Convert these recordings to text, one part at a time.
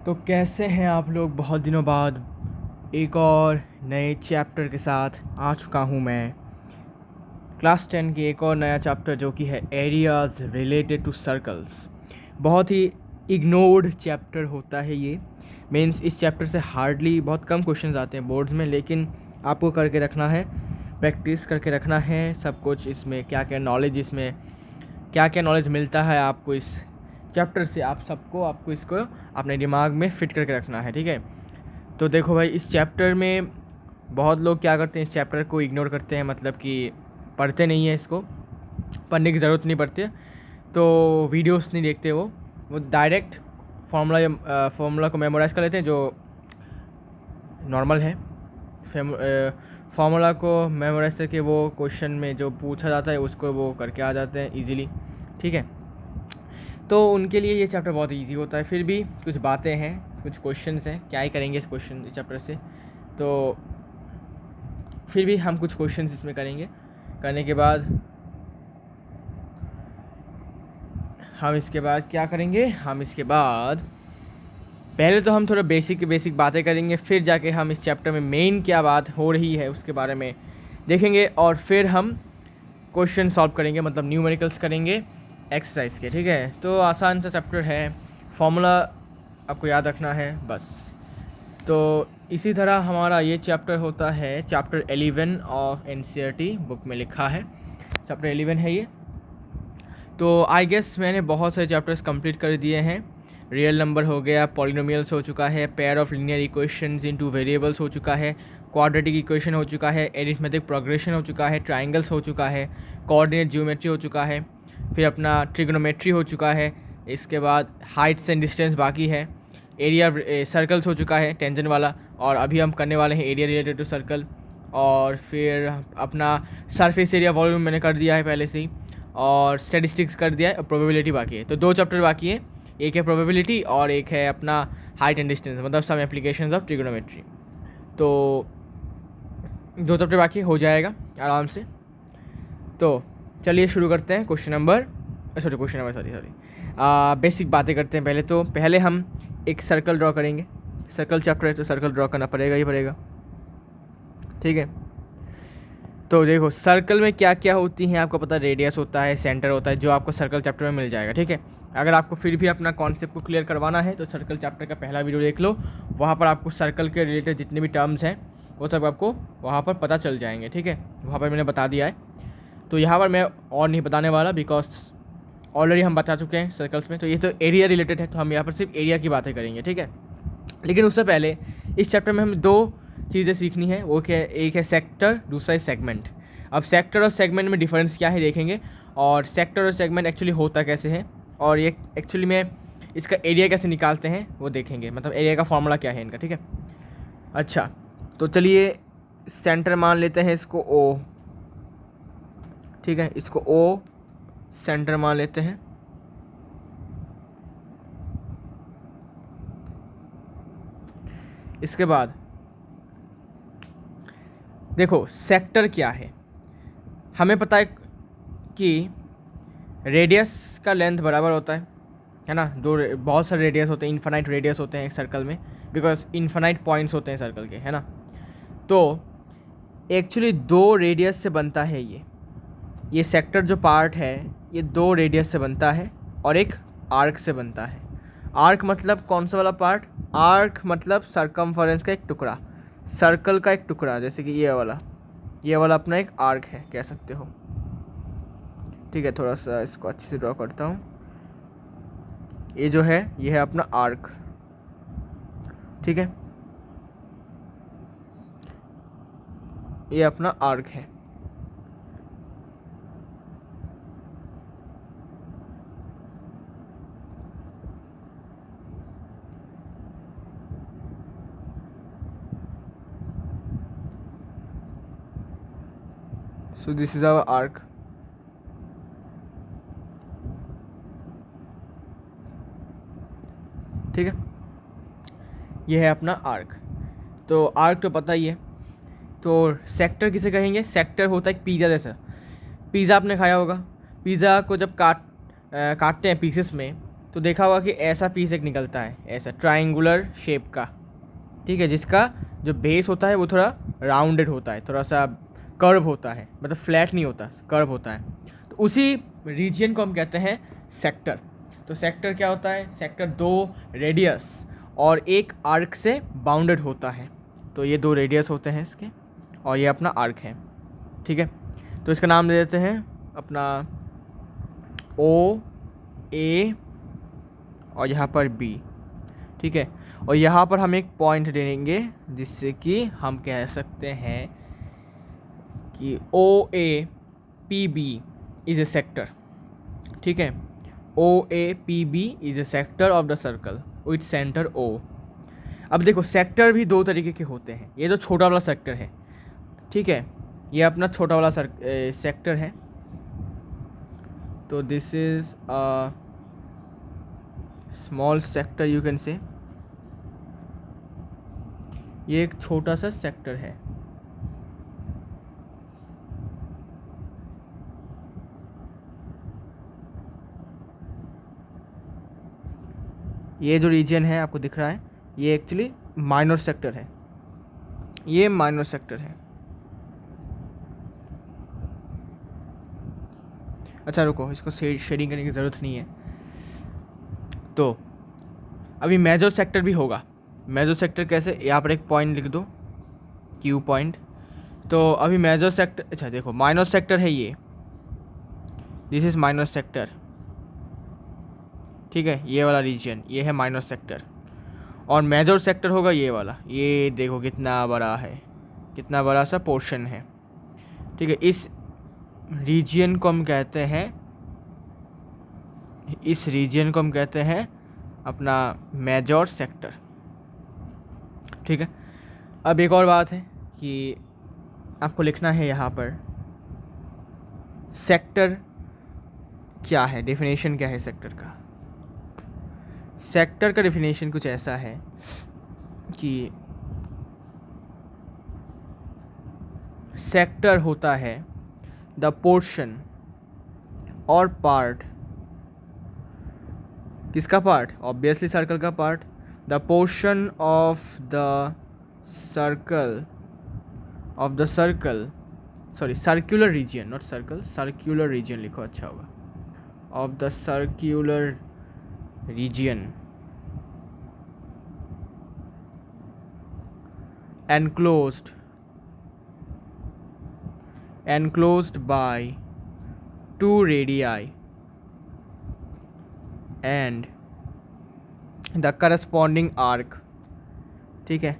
तो कैसे हैं आप लोग? बहुत दिनों बाद एक और नए चैप्टर के साथ आ चुका हूँ मैं। क्लास 10 की एक और नया चैप्टर जो कि है एरियाज़ रिलेटेड टू सर्कल्स। बहुत ही इग्नोर्ड चैप्टर होता है ये। मीन्स इस चैप्टर से हार्डली बहुत कम क्वेश्चंस आते हैं बोर्ड्स में, लेकिन आपको करके रखना है, प्रैक्टिस करके रखना है सब कुछ। इसमें क्या क्या नॉलेज, इसमें क्या क्या नॉलेज मिलता है आपको इस चैप्टर से, आपको इसको अपने दिमाग में फिट करके रखना है, ठीक है। तो देखो भाई, इस चैप्टर में बहुत लोग क्या करते हैं, इस चैप्टर को इग्नोर करते हैं, मतलब कि पढ़ते नहीं हैं, इसको पढ़ने की ज़रूरत नहीं पड़ती है, तो वीडियोस नहीं देखते वो डायरेक्ट फार्मूला को मेमोराइज़ कर लेते हैं जो नॉर्मल है। फार्मूला को मेमोराइज करके वो क्वेश्चन में जो पूछा जाता है उसको वो करके आ जाते हैं इजीली, ठीक है। तो उनके लिए ये चैप्टर बहुत इजी होता है। फिर भी कुछ बातें हैं, कुछ क्वेश्चंस हैं, क्या ही करेंगे इस चैप्टर से, तो फिर भी हम कुछ क्वेश्चंस इसमें करेंगे। करने के बाद हम इसके बाद क्या करेंगे, हम इसके बाद पहले तो हम थोड़ा बेसिक बातें करेंगे, फिर जाके हम इस चैप्टर में मेन क्या बात हो रही है उसके बारे में देखेंगे, और फिर हम क्वेश्चन सॉल्व करेंगे, मतलब न्यूमेरिकल्स करेंगे एक्सरसाइज के, ठीक है। तो आसान सा चैप्टर है, फार्मूला आपको याद रखना है बस। तो इसी तरह हमारा ये चैप्टर होता है चैप्टर 11 ऑफ NCERT बुक में लिखा है, चैप्टर 11 है ये। तो आई गेस मैंने बहुत सारे चैप्टर्स कंप्लीट कर दिए हैं। रियल नंबर हो गया, पॉलिनोमियल्स हो चुका है, pair of linear equations into variables हो चुका है, क्वाड्रेटिक इक्वेशन हो चुका है, एरिथमेटिक प्रोग्रेशन हो चुका है, ट्राइंगल्स हो चुका है, कोऑर्डिनेट ज्योमेट्री हो चुका है, फिर अपना ट्रिग्नोमेट्री हो चुका है, इसके बाद हाइट्स एंड डिस्टेंस बाकी है, एरिया सर्कल्स हो चुका है टेंजेंट वाला, और अभी हम करने वाले हैं एरिया रिलेटेड टू सर्कल, और फिर अपना सरफेस एरिया वॉल्यूम मैंने कर दिया है पहले से ही, और स्टैटिस्टिक्स कर दिया है, और प्रोबेबिलिटी बाकी है। तो दो चैप्टर बाकी है, एक है प्रोबेबिलिटी और एक है अपना हाइट एंड डिस्टेंस, मतलब सम एप्लीकेशंस ऑफ ट्रिग्नोमेट्री। तो दो चैप्टर बाकी हो जाएगा आराम से। तो चलिए शुरू करते हैं बेसिक बातें करते हैं। पहले हम एक सर्कल ड्रॉ करेंगे। सर्कल चैप्टर है तो सर्कल ड्रॉ करना पड़ेगा ही पड़ेगा, ठीक है। तो देखो, सर्कल में क्या क्या होती हैं आपको पता है, रेडियस होता है, सेंटर होता है, जो आपको सर्कल चैप्टर में मिल जाएगा, ठीक है। अगर आपको फिर भी अपना कॉन्सेप्ट को क्लियर करवाना है तो सर्कल चैप्टर का पहला वीडियो देख लो, वहाँ पर आपको सर्कल के रिलेटेड जितने भी टर्म्स हैं वो सब आपको वहाँ पर पता चल जाएंगे, ठीक है। वहाँ पर मैंने बता दिया है, तो यहाँ पर मैं और नहीं बताने वाला, बिकॉज ऑलरेडी हम बता चुके हैं सर्कल्स में। तो ये तो एरिया रिलेटेड है, तो हम यहाँ पर सिर्फ एरिया की बातें करेंगे, ठीक है। लेकिन उससे पहले इस चैप्टर में हमें दो चीज़ें सीखनी है, वो क्या, एक है सेक्टर, दूसरा है सेगमेंट। अब सेक्टर और सेगमेंट में डिफरेंस क्या है देखेंगे, और सेक्टर और सेगमेंट एक्चुअली होता कैसे है, और ये एक्चुअली में इसका एरिया कैसे निकालते हैं वो देखेंगे, मतलब एरिया का फॉर्मूला क्या है इनका, ठीक है। अच्छा, तो चलिए सेंटर मान लेते हैं इसको O, ठीक है, इसको O सेंटर मान लेते हैं। इसके बाद देखो सेक्टर क्या है, हमें पता है कि रेडियस का लेंथ बराबर होता है ना। बहुत सारे रेडियस होते हैं, इन्फिनाइट रेडियस होते हैं एक सर्कल में, बिकॉज इन्फिनाइट पॉइंट्स होते हैं सर्कल के, है ना। तो एक्चुअली दो रेडियस से बनता है ये सेक्टर जो पार्ट है, ये दो रेडियस से बनता है और एक आर्क से बनता है। आर्क मतलब कौन सा वाला पार्ट, आर्क मतलब सर्कमफरेंस का एक टुकड़ा, सर्कल का एक टुकड़ा, जैसे कि ये वाला अपना एक आर्क है, कह सकते हो, ठीक है। थोड़ा सा इसको अच्छे से ड्रॉ करता हूँ। ये जो है ये है अपना आर्क, ठीक है, ये अपना आर्क है। So this is our arc. ठीक है, ये है अपना आर्क। तो आर्क तो पता ही है। तो सेक्टर किसे कहेंगे, सेक्टर होता है एक पिज़्ज़ा जैसा। पिज़्ज़ा आपने खाया होगा, पिज़्ज़ा को जब काटते हैं पीसेस में, तो देखा होगा कि ऐसा पीस एक निकलता है, ऐसा ट्राइंगुलर शेप का, ठीक है, जिसका जो बेस होता है वो थोड़ा राउंडेड होता है, थोड़ा सा कर्व होता है, मतलब फ्लैट नहीं होता, कर्व होता है। तो उसी रीजन को हम कहते हैं सेक्टर। तो सेक्टर क्या होता है? सेक्टर 2 रेडियस और एक आर्क से बाउंडेड होता है। तो ये 2 रेडियस होते हैं इसके, और ये अपना आर्क है, ठीक है। तो इसका नाम दे देते हैं अपना ओ ए और यहाँ पर बी, ठीक है। और यहाँ पर हम एक पॉइंट दे देंगे जिससे कि हम कह सकते हैं कि O A P B is a sector, ठीक है। O A P B is a sector of the circle with centre O. अब देखो सेक्टर भी 2 तरीके के होते हैं। ये जो छोटा वाला सेक्टर है, ठीक है, ये अपना छोटा वाला सेक्टर है। तो this is a small sector you can say, ये एक छोटा सा सेक्टर है। ये जो रीजन है आपको दिख रहा है, ये एक्चुअली माइनर सेक्टर है, ये माइनर सेक्टर है। अच्छा रुको, इसको शेडिंग करने की ज़रूरत नहीं है। तो अभी मेजर सेक्टर भी होगा। मेजर सेक्टर कैसे? यहाँ पर एक पॉइंट लिख दो, क्यू पॉइंट। तो अभी मेजर सेक्टर, अच्छा देखो माइनर सेक्टर है ये, दिस इज़ माइनर सेक्टर, ठीक है, ये वाला रीजन ये है माइनर सेक्टर। और मेजर सेक्टर होगा ये वाला, ये देखो कितना बड़ा है, कितना बड़ा सा पोर्शन है, ठीक है। इस रीजन को हम कहते हैं, इस रीजन को हम कहते हैं अपना मेजर सेक्टर, ठीक है। अब एक और बात है कि आपको लिखना है यहाँ पर सेक्टर क्या है, डेफिनेशन क्या है सेक्टर का। सेक्टर का डेफिनेशन कुछ ऐसा है कि सेक्टर होता है द पोर्शन और पार्ट, किसका पार्ट? ऑब्वियसली सर्कल का part. The portion of the circle sorry circular region, not circle, circular region लिखो, अच्छा होगा, of the circular region enclosed by 2 radii and the corresponding arc, ठीक है,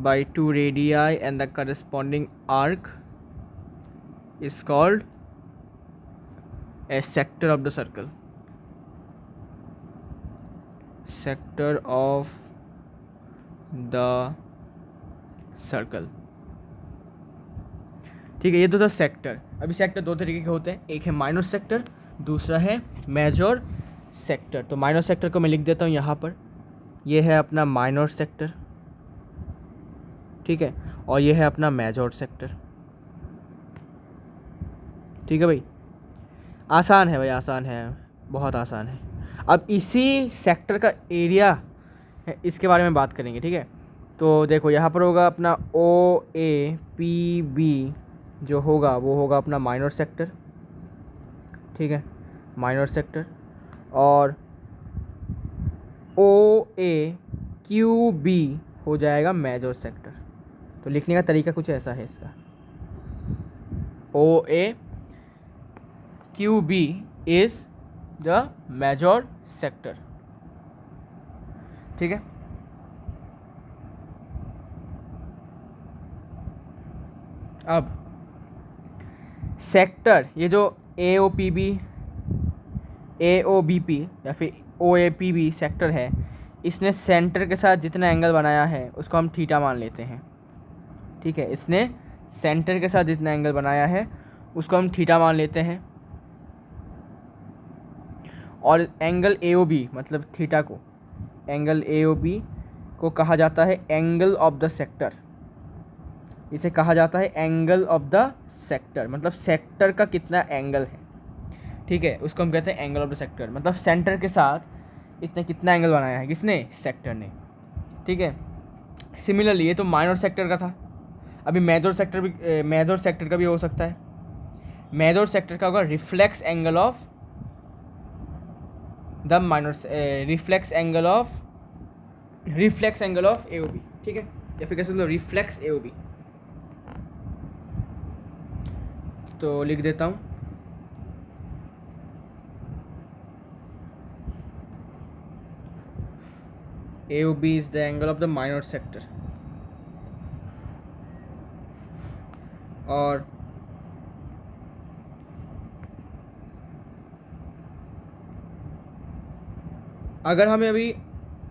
by 2 radii and the corresponding arc is called a sector of the circle, sector of the circle, ठीक है। ये 2 था sector. अभी सेक्टर 2 तरीके के होते हैं, एक है माइनर सेक्टर, दूसरा है मेजर सेक्टर। तो माइनर सेक्टर को मैं लिख देता हूँ यहाँ पर, ये है अपना माइनर सेक्टर, ठीक है, और ये है अपना मेजर सेक्टर, ठीक है भाई। आसान है भाई, आसान है, बहुत आसान है। अब इसी सेक्टर का एरिया है, इसके बारे में बात करेंगे, ठीक है। तो देखो यहाँ पर होगा अपना ओ ए पी बी, जो होगा वो होगा अपना माइनर सेक्टर, ठीक है, माइनर सेक्टर। और ओ ए क्यू बी हो जाएगा मेजर सेक्टर। तो लिखने का तरीका कुछ ऐसा है इसका, O A Q B is the major sector, ठीक है। अब सेक्टर, ये जो A O P B, A O B P या फिर O A P B sector है, इसने सेंटर के साथ जितना एंगल बनाया है उसको हम थीटा मान लेते हैं, ठीक है। इसने सेंटर के साथ जितना एंगल बनाया है उसको हम थीटा मान लेते हैं। और एंगल ए ओ बी मतलब थीटा को, एंगल ए ओ बी को कहा जाता है एंगल ऑफ द सेक्टर, इसे कहा जाता है एंगल ऑफ द सेक्टर, मतलब सेक्टर का कितना एंगल है, ठीक है, उसको हम कहते हैं एंगल ऑफ द सेक्टर। मतलब सेंटर के साथ इसने कितना एंगल बनाया है, किसने, सेक्टर ने, ठीक है। सिमिलरली ये तो माइनर सेक्टर का था, अभी मेजर सेक्टर का भी हो सकता है। मेजर सेक्टर का होगा reflex angle of the minor, reflex angle of A O B, ठीक है, या फिर कैसे रिफ्लेक्स ए ओ बी। तो लिख देता हूँ AOB is the angle of the minor sector, और अगर हमें अभी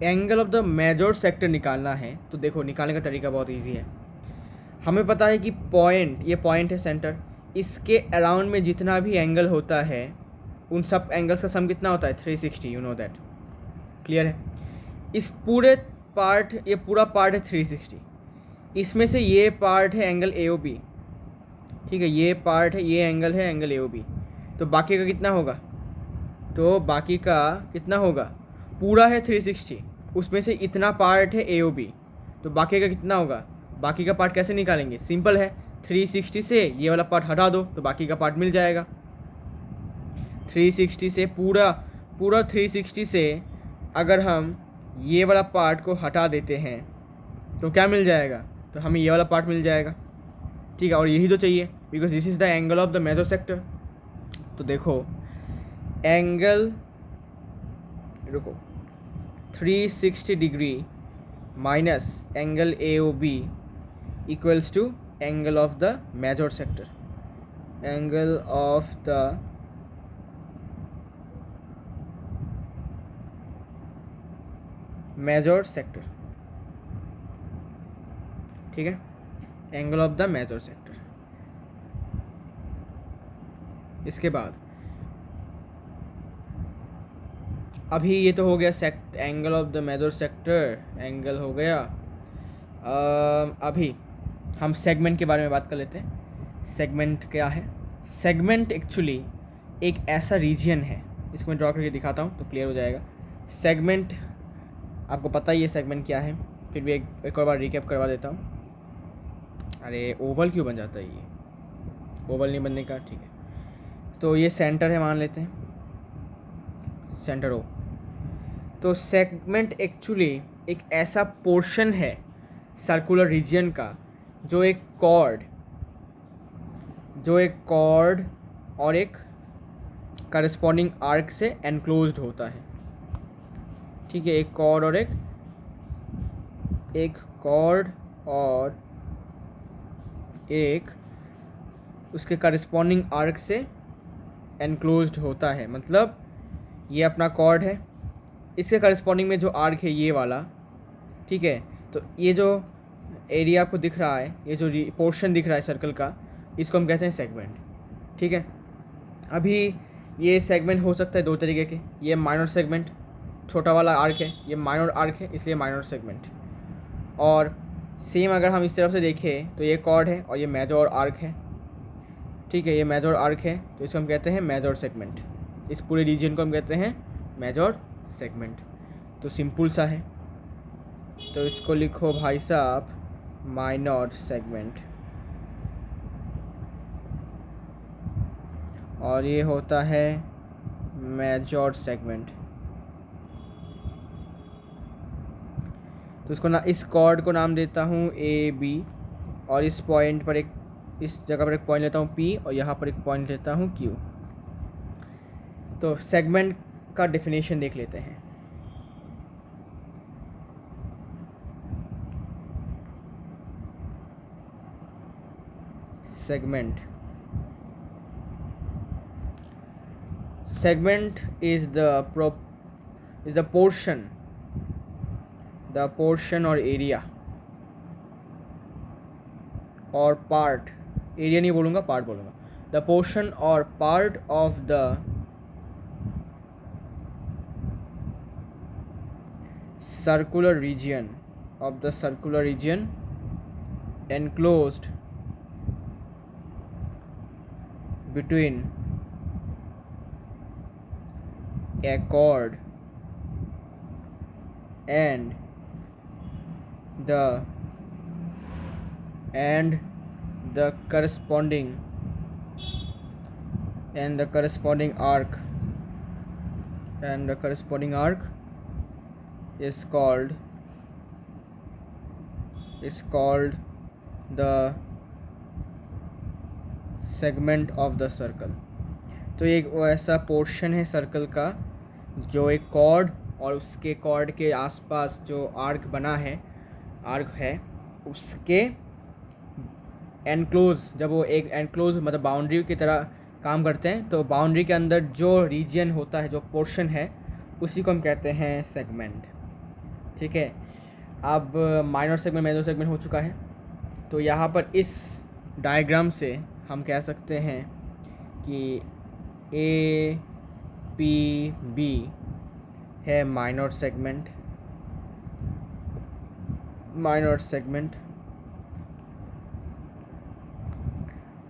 angle of the major sector निकालना है तो देखो निकालने का तरीका बहुत इजी है। हमें पता है कि पॉइंट, ये पॉइंट है सेंटर, इसके अराउंड में जितना भी एंगल होता है उन सब एंगल्स का सम कितना होता है, 360, यू नो दैट, क्लियर है। इस पूरे पार्ट, ये पूरा पार्ट है 360, इसमें से ये पार्ट है एंगल AOB, ठीक है, ये पार्ट है, ये एंगल है एंगल AOB, तो बाकी का कितना होगा, तो बाकी का कितना होगा, पूरा है 360, उसमें से इतना पार्ट है AOB, तो बाकी का कितना होगा, बाकी का पार्ट कैसे निकालेंगे, सिंपल है, 360 से ये वाला पार्ट हटा दो तो बाकी का पार्ट मिल जाएगा। 360 से पूरा 360 से अगर हम ये वाला पार्ट को हटा देते हैं तो क्या मिल जाएगा, तो हमें ये वाला पार्ट मिल जाएगा, ठीक है, और यही तो चाहिए, because this is the angle of the major sector. तो देखो एंगल, रुको, 360 degree minus angle AOB equals to angle of the major sector, angle of the major sector, ठीक है, angle of the major sector. इसके बाद अभी ये तो हो गया angle of the major sector, angle हो गया। अभी हम सेगमेंट के बारे में बात कर लेते हैं। सेगमेंट क्या है, सेगमेंट एक्चुअली एक ऐसा रीजन है, इसको मैं ड्रॉ करके दिखाता हूँ तो क्लियर हो जाएगा। सेगमेंट आपको पता ही है सेगमेंट क्या है, फिर भी एक और बार रिकैप करवा देता हूँ। अरे ओवल क्यों बन जाता है, ये ओवल नहीं बनने का, ठीक है। तो ये सेंटर है मान लेते हैं, सेंटर ओ। तो सेगमेंट एक्चुअली एक ऐसा पोर्शन है सर्कुलर रीजन का जो एक कॉर्ड और एक करस्पॉन्डिंग आर्क से एनक्लोज्ड होता है, ठीक है, एक कॉर्ड और एक उसके करस्पॉन्डिंग आर्क से एनक्लोज्ड होता है। मतलब ये अपना कॉर्ड है, इसके करस्पॉन्डिंग में जो आर्क है ये वाला, ठीक है, तो ये जो एरिया आपको दिख रहा है, ये जो पोर्शन दिख रहा है सर्कल का, इसको हम कहते हैं सेगमेंट, ठीक है। अभी ये सेगमेंट हो सकता है दो तरीके के, ये माइनर सेगमेंट, छोटा वाला आर्क है, ये माइनर आर्क है इसलिए माइनर सेगमेंट, और सेम अगर हम इस तरफ से देखें तो ये कॉर्ड है और ये मेजर आर्क है, ठीक है, ये मेजर आर्क है तो इसको हम कहते हैं मेजर सेगमेंट, इस पूरे रीजन को हम कहते हैं मेजर सेगमेंट। तो सिंपल सा है, तो इसको लिखो भाई साहब माइनर सेगमेंट, और ये होता है मेजर सेगमेंट। तो इसको ना, इस कॉर्ड को नाम देता हूँ AB, और इस पॉइंट पर इस जगह पर एक पॉइंट लेता हूँ P, और यहाँ पर एक पॉइंट लेता हूँ Q। तो सेगमेंट का डेफिनेशन देख लेते हैं। segment is the portion or area or part, area नहीं बोलूँगा, पार्ट बोलूँगा, द पोर्शन और part of the circular region enclosed between a chord and a and the corresponding arc is called the segment of the circle। तो ये एक ऐसा portion है circle का जो एक कॉर्ड और उसके कॉर्ड के आसपास जो आर्क है उसके एनक्लोज, जब वो एक एनक्लोज मतलब बाउंड्री की तरह काम करते हैं, तो बाउंड्री के अंदर जो रीजन होता है, जो पोर्शन है, उसी को हम कहते हैं सेगमेंट। ठीक है, अब माइनर सेगमेंट मेजर सेगमेंट हो चुका है, तो यहाँ पर इस डायग्राम से हम कह सकते हैं कि ए पी बी है माइनर सेगमेंट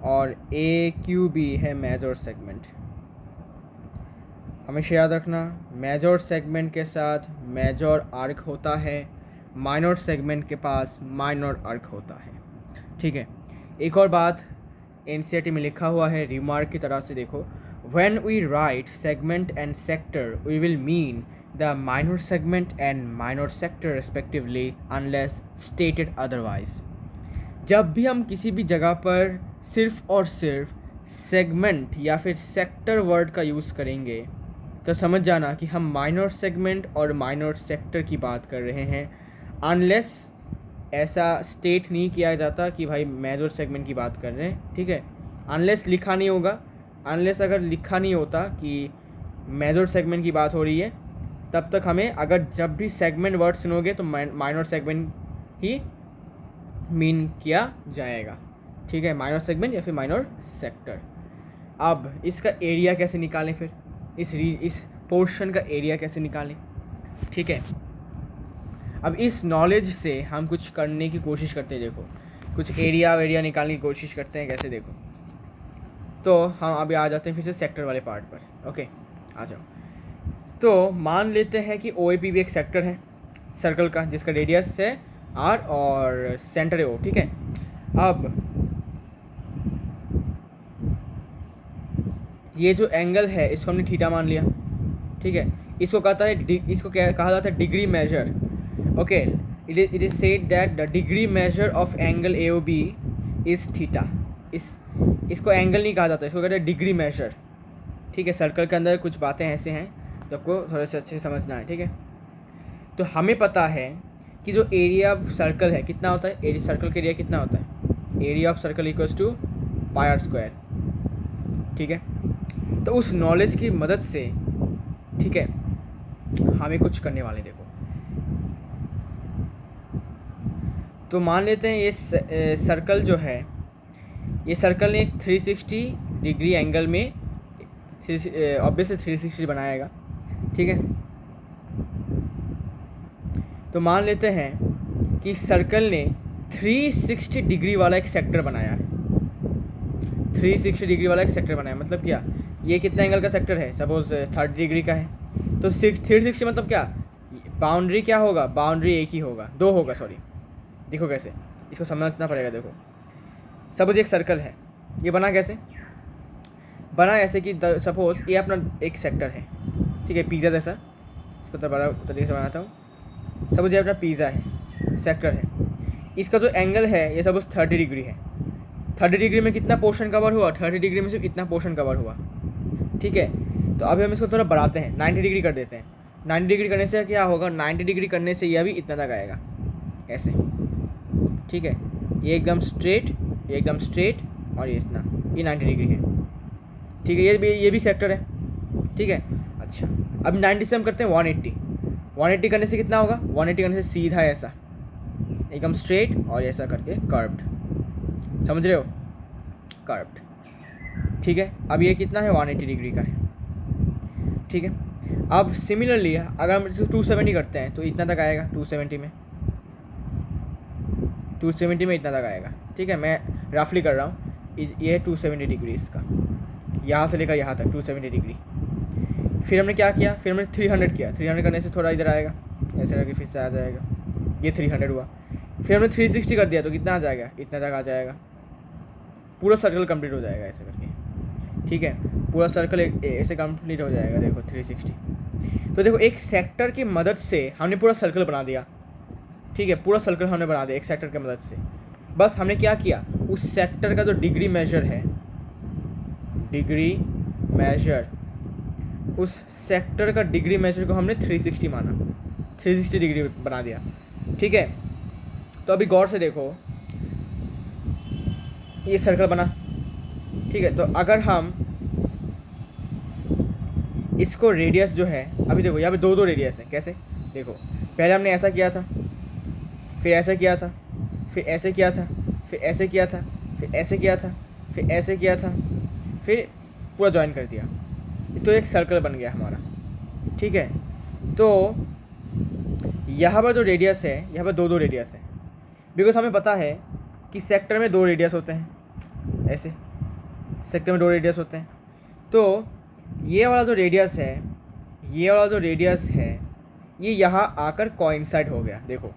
और ए क्यू बी है मेजर सेगमेंट। हमेशा याद रखना, मेजर सेगमेंट के साथ मेजर आर्क होता है, माइनर सेगमेंट के पास माइनर आर्क होता है। ठीक है, एक और बात एनसीईआरटी में लिखा हुआ है, रिमार्क की तरह से देखो, when we write segment and sector we will mean the minor segment and minor sector respectively unless stated otherwise. जब भी हम किसी भी जगह पर सिर्फ और सिर्फ सेगमेंट या फिर सेक्टर वर्ड का यूज़ करेंगे तो समझ जाना कि हम माइनर सेगमेंट और माइनर सेक्टर की बात कर रहे हैं, अनलेस ऐसा स्टेट नहीं किया जाता कि भाई मेजर सेगमेंट की बात कर रहे हैं। ठीक है, अनलेस लिखा नहीं होगा, अनलेस अगर लिखा नहीं होता कि मेजर सेगमेंट की बात हो रही है, तब तक हमें अगर जब भी सेगमेंट वर्ड सुनोगे तो माइनर सेगमेंट ही मीन किया जाएगा। ठीक है, माइनर सेगमेंट या फिर माइनर सेक्टर। अब इसका एरिया कैसे निकालें, फिर इस पोर्शन का एरिया कैसे निकालें। ठीक है, अब इस नॉलेज से हम कुछ करने की कोशिश करते हैं। देखो, कुछ एरिया निकालने की कोशिश करते हैं, कैसे देखो। तो हम अभी आ जाते हैं फिर से सेक्टर वाले पार्ट पर। ओके, आ जाओ। तो मान लेते हैं कि ओ ए पी भी एक सेक्टर है सर्कल का, जिसका रेडियस है आर और सेंटर है ओ। ठीक है, अब ये जो एंगल है इसको हमने थीटा मान लिया। ठीक है, इसको कहा जाता है degree measure. Okay, it is said that the degree measure of angle A O B is theta. इसको एंगल नहीं कहा जाता, इसको कहते हैं डिग्री मेजर। ठीक है, सर्कल के अंदर कुछ बातें ऐसे हैं जो आपको थोड़े से अच्छे से समझना है। ठीक है, तो हमें पता है कि जो एरिया ऑफ सर्कल है कितना होता है, एरिया सर्कल का एरिया कितना होता है, area of circle equals to pi R square. ठीक है, तो उस नॉलेज की मदद से, ठीक है, हमें कुछ करने वाले। देखो, तो मान लेते हैं ये सर्कल जो है, ये सर्कल ने 360 डिग्री एंगल में ऑब्वियसली 360 बनाएगा। ठीक है, तो मान लेते हैं कि सर्कल ने 360 डिग्री वाला एक सेक्टर बनाया है। 360 डिग्री वाला एक सेक्टर बनाया मतलब क्या, ये कितना एंगल का सेक्टर है, सपोज 30 डिग्री का है। तो 360 मतलब क्या, बाउंड्री क्या होगा, बाउंड्री एक ही होगा, दो होगा, सॉरी। देखो कैसे, इसको समझना पड़ेगा। देखो, सपोज एक सर्कल है, ये बना कैसे, बना ऐसे कि सपोज ये अपना एक सेक्टर है। ठीक है, पिज़्ज़ा जैसा, इसको तो बड़ा तरीके से बनाता हूँ। सपोज ये अपना पिज़्ज़ा है, सेक्टर है, इसका जो एंगल है ये सपोज 30 डिग्री है। 30 डिग्री में कितना पोर्शन कवर हुआ, 30 डिग्री में सिर्फ इतना पोर्शन कवर हुआ। ठीक है, तो अभी हम इसको थोड़ा बढ़ाते हैं, 90 डिग्री कर देते हैं। 90 डिग्री करने से क्या होगा, 90 डिग्री करने से यह भी इतना तक आएगा, ऐसे। ठीक है, ये एकदम स्ट्रेट, ये एकदम स्ट्रेट, और ये इतना, ये 90 डिग्री है। ठीक है, ये भी सेक्टर है। ठीक है, अच्छा, अब 90 से हम करते हैं 180। 180 करने से कितना होगा, 180 करने से सीधा ऐसा एकदम स्ट्रेट और ऐसा करके कर्व्ड, समझ रहे हो, कर्व्ड। ठीक है, अब ये कितना है, 180 डिग्री का है। ठीक है, अब सिमिलरली अगर हम इसको 270 करते हैं तो इतना तक आएगा, 270 में इतना तक आएगा। ठीक है, मैं रफली कर रहा हूँ, ये है 270 डिग्री इसका, यहाँ से लेकर यहाँ तक 270 डिग्री। फिर हमने क्या किया, फिर हमने 300 किया, 300 करने से थोड़ा इधर आएगा, ऐसे करके फिर से आ जाएगा, ये 300 हुआ। फिर हमने 360 कर दिया तो कितना आ जाएगा, इतना तक आ जाएगा, पूरा सर्कल कंप्लीट हो जाएगा ऐसे करके। ठीक है, पूरा सर्कल ऐसे कंप्लीट हो जाएगा। देखो 360, तो देखो एक सेक्टर की मदद से हमने पूरा सर्कल बना दिया। ठीक है, पूरा सर्कल हमने बना दिया एक सेक्टर की मदद से। बस हमने क्या किया, उस सेक्टर का जो डिग्री मेजर है, डिग्री मेजर, उस सेक्टर का डिग्री मेजर को हमने 360 माना, 360 डिग्री बना दिया। ठीक है, तो अभी गौर से देखो, ये सर्कल बना। ठीक है, तो अगर हम इसको रेडियस जो है, अभी देखो यहाँ पे दो रेडियस है। कैसे, देखो पहले हमने ऐसा किया था, फिर ऐसा किया था, फिर ऐसे किया था, फिर ऐसे किया था, फिर ऐसे किया था, फिर ऐसे किया था, फिर पूरा ज्वाइन कर दिया, तो एक सर्कल बन गया हमारा। ठीक है, तो यहाँ पर जो रेडियस है, यहाँ पर दो रेडियस है, बिकॉज हमें पता है कि सेक्टर में 2 रेडियस होते हैं। ऐसे सेक्टर में 2 रेडियस होते हैं, तो ये वाला जो रेडियस है, ये वाला जो रेडियस है, ये यहाँ आकर कोइंसाइड हो गया। देखो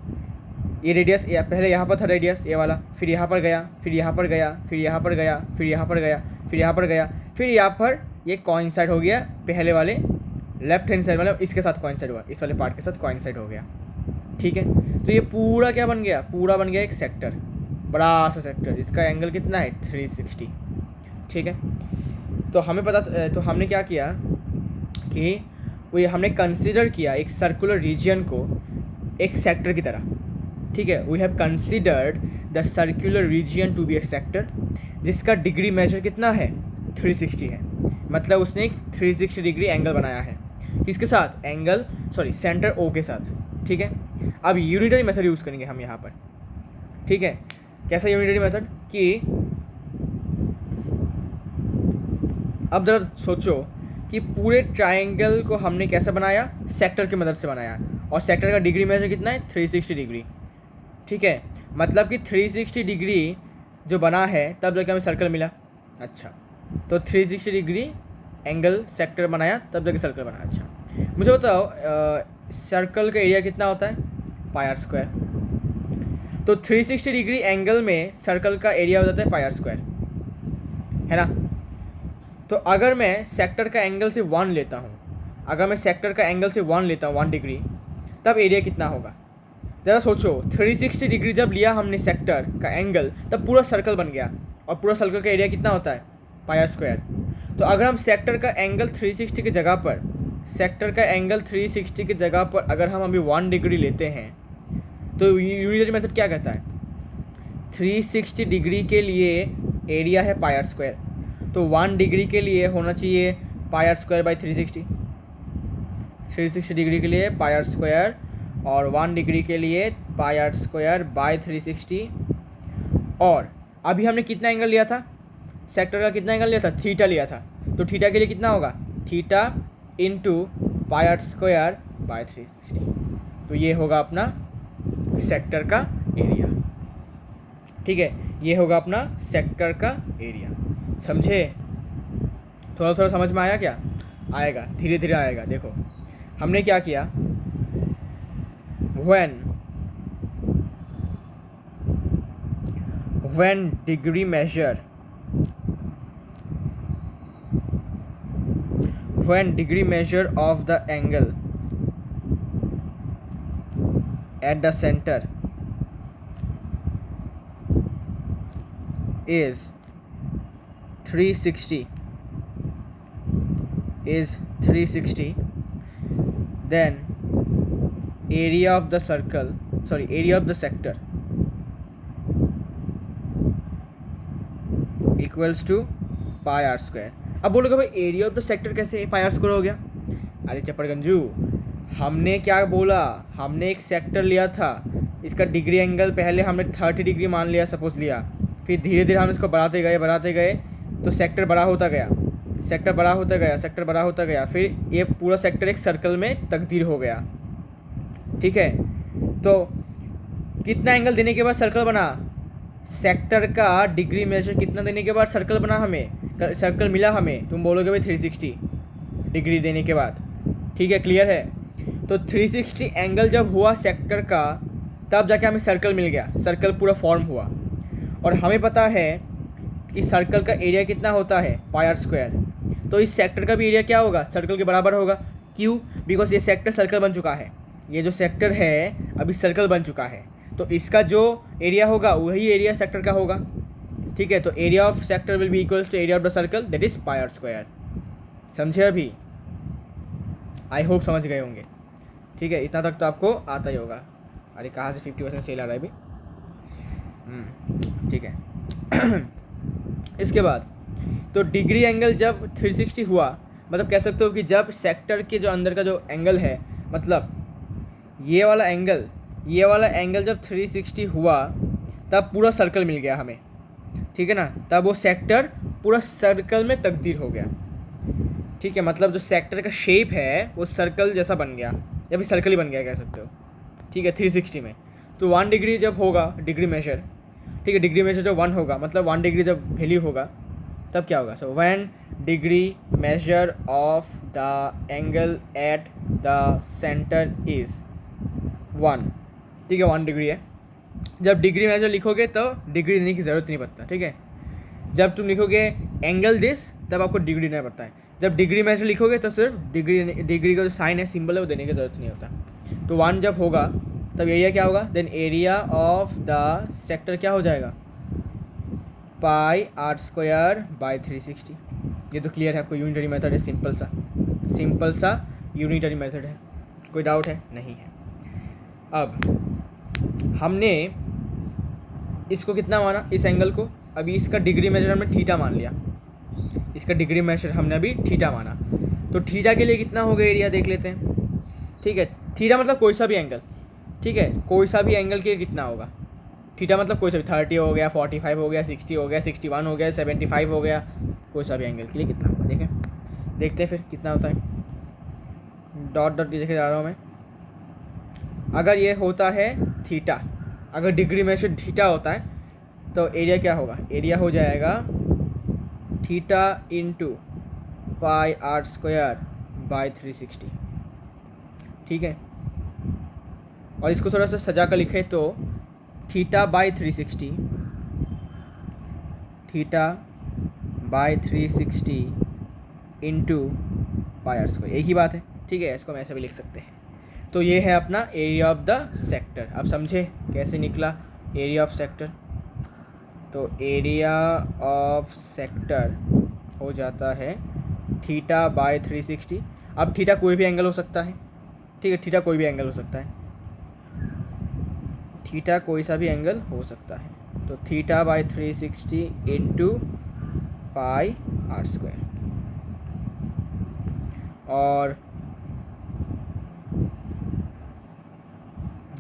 ये रेडियस, पहले यहाँ पर था रेडियस ये वाला, फिर यहाँ पर गया, फिर यहाँ पर गया, फिर यहाँ पर गया, फिर यहाँ पर गया, फिर यहाँ पर गया, फिर यहाँ पर ये कोइंसाइड हो गया पहले वाले लेफ्ट हैंड साइड, मतलब इसके साथ कोइंसाइड हुआ, इस वाले पार्ट के साथ कोइंसाइड हो गया। ठीक है, तो ये पूरा क्या बन गया, पूरा बन गया एक सेक्टर, बड़ा सा सेक्टर। इसका एंगल कितना है, 360। ठीक है, तो हमें पता, तो हमने क्या किया कि वो हमने कंसिडर किया एक सर्कुलर रीजन को एक सेक्टर की तरह। ठीक है, we have considered the circular region to be a sector, जिसका डिग्री मेजर कितना है, 360 है। मतलब उसने एक 360 डिग्री एंगल बनाया है, किसके साथ, एंगल सॉरी सेंटर ओ के साथ। ठीक है, अब यूनिटरी मेथड यूज़ करेंगे हम यहाँ पर। ठीक है, कैसा यूनिटरी मेथड, कि अब ज़रा सोचो कि पूरे ट्रायंगल को हमने कैसे बनाया, सेक्टर की मदद से बनाया, और सेक्टर का डिग्री मेजर कितना है, 360 डिग्री। ठीक है, मतलब कि 360 डिग्री जो बना है तब जाके हमें सर्कल मिला। अच्छा, तो 360 डिग्री एंगल सेक्टर बनाया तब जाके सर्कल बना। अच्छा, मुझे बताओ सर्कल का एरिया कितना होता है, πr²। तो 360 डिग्री एंगल में सर्कल का एरिया हो जाता है πr², है ना। तो अगर मैं सेक्टर का एंगल से 1 लेता हूँ, अगर मैं सेक्टर का एंगल से 1 लेता हूँ 1 डिग्री, तब एरिया कितना होगा, ज़रा सोचो। 360 डिग्री जब लिया हमने सेक्टर का एंगल, तब पूरा सर्कल बन गया, और पूरा सर्कल का एरिया कितना होता है, πr²। तो अगर हम सेक्टर का एंगल 360 की जगह पर, सेक्टर का एंगल 360 की जगह पर अगर हम अभी 1 डिग्री लेते हैं, तो यूनिटरी मेथड क्या कहता है, 360 डिग्री के लिए एरिया है πr², तो 1 डिग्री के लिए होना चाहिए πr²/360, 360 डिग्री के लिए πr², और 1 डिग्री के लिए πr²/360। और अभी हमने कितना एंगल लिया था, सेक्टर का कितना एंगल लिया था, थीटा लिया था, तो थीटा के लिए कितना होगा, थीटा इंटू πr²/360। तो ये होगा अपना सेक्टर का एरिया। ठीक है, ये होगा अपना सेक्टर का एरिया। समझे, थोड़ा थोड़ा समझ में आया क्या, आएगा धीरे धीरे आएगा। देखो हमने क्या किया, when degree measure, when degree measure of the angle at the center is 360, then area of the circle, sorry area of the sector equals to πr²। अब बोलोगे भाई एरिया ऑफ द सेक्टर कैसे πr² हो गया, अरे चपड़गंजू, हमने क्या बोला, हमने एक सेक्टर लिया था, इसका डिग्री एंगल पहले हमने 30 डिग्री मान लिया, सपोज लिया, फिर धीरे धीरे हम इसको बढ़ाते गए, तो सेक्टर बड़ा होता गया, सेक्टर बड़ा होता गया, फिर ये पूरा सेक्टर एक सर्कल में तब्दील हो गया। ठीक है, तो कितना एंगल देने के बाद सर्कल बना, सेक्टर का डिग्री मेजर कितना देने के बाद सर्कल बना, हमें सर्कल मिला हमें, तुम बोलोगे भाई 360 डिग्री देने के बाद। ठीक है, क्लियर है। तो 360 एंगल जब हुआ सेक्टर का, तब जाके हमें सर्कल मिल गया, सर्कल पूरा फॉर्म हुआ। और हमें पता है कि सर्कल का एरिया कितना होता है, पाई आर स्क्वायर। तो इस सेक्टर का भी एरिया क्या होगा, सर्कल के बराबर होगा। क्यों? बिकॉज ये सेक्टर सर्कल बन चुका है, ये जो सेक्टर है अभी सर्कल बन चुका है, तो इसका जो एरिया होगा वही एरिया सेक्टर का होगा। ठीक है, तो area of sector will be equals to area of the circle, that is pi R square. समझे अभी? आई होप समझ गए होंगे। ठीक है, इतना तक तो आपको आता ही होगा। अरे कहाँ से 50% सेल आ रहा है अभी। ठीक है। इसके बाद तो डिग्री एंगल जब 360 हुआ, मतलब कह सकते हो कि जब सेक्टर के जो अंदर का जो एंगल है, मतलब ये वाला एंगल जब 360 हुआ, तब पूरा सर्कल मिल गया हमें। ठीक है ना, तब वो सेक्टर पूरा सर्कल में तब्दील हो गया। ठीक है, मतलब जो सेक्टर का शेप है वो सर्कल जैसा बन गया, या फिर सर्कल ही बन गया कह सकते हो। ठीक है, 360 में तो 1 डिग्री जब होगा डिग्री मेजर, ठीक है, डिग्री मेजर जब 1 होगा, मतलब 1 डिग्री जब वैल्यू होगा, तब क्या होगा? सो 1 degree measure of the angle at the centre is 1। ठीक है, 1 डिग्री है। जब डिग्री मेजर लिखोगे तो डिग्री देने की ज़रूरत नहीं पड़ता। ठीक है, जब तुम लिखोगे एंगल दिस, तब आपको डिग्री देना पड़ता है। जब डिग्री मेजर लिखोगे तो सिर्फ डिग्री का जो साइन है, सिंबल है, वो देने की ज़रूरत नहीं होता। तो 1 जब होगा तब एरिया क्या होगा? Then area of the sector क्या हो जाएगा? Pi R square by 360। ये तो क्लियर है आपको, यूनिटरी मेथड है, सिंपल सा यूनिटरी मेथड है। कोई डाउट है? नहीं है। अब हमने इसको कितना माना, इस एंगल को? अभी इसका डिग्री मेजर हमने थीटा मान लिया, इसका डिग्री मेजर हमने अभी थीटा माना। तो थीटा के लिए कितना होगा एरिया देख लेते हैं। ठीक है, थीटा मतलब कोई सा भी एंगल। ठीक है, कोई सा भी एंगल के लिए कितना होगा? थीटा मतलब कोई सा भी, 30 हो गया, 45 हो गया, 60 हो गया, 61 हो गया, 75 हो गया, कोई सा भी एंगल के लिए कितना होगा देखते हैं फिर कितना होता है। डॉट देखे जा रहा हूँ मैं। अगर ये होता है थीटा, अगर डिग्री में से थीटा होता है, तो एरिया क्या होगा? एरिया हो जाएगा theta into pi R square by 360। ठीक है, और इसको थोड़ा सा सजा कर लिखे तो theta by 360, theta by 360 into pi R square, एक ही बात है। ठीक है, इसको हम ऐसे भी लिख सकते हैं। तो ये है अपना एरिया ऑफ द सेक्टर। अब समझे कैसे निकला एरिया ऑफ सेक्टर? तो एरिया ऑफ सेक्टर हो जाता है थीटा बाई 360। अब थीटा कोई भी एंगल हो सकता है। ठीक है, थीटा कोई भी एंगल हो सकता है, थीटा कोई सा भी एंगल हो सकता है। तो theta by 360 into pi R square, और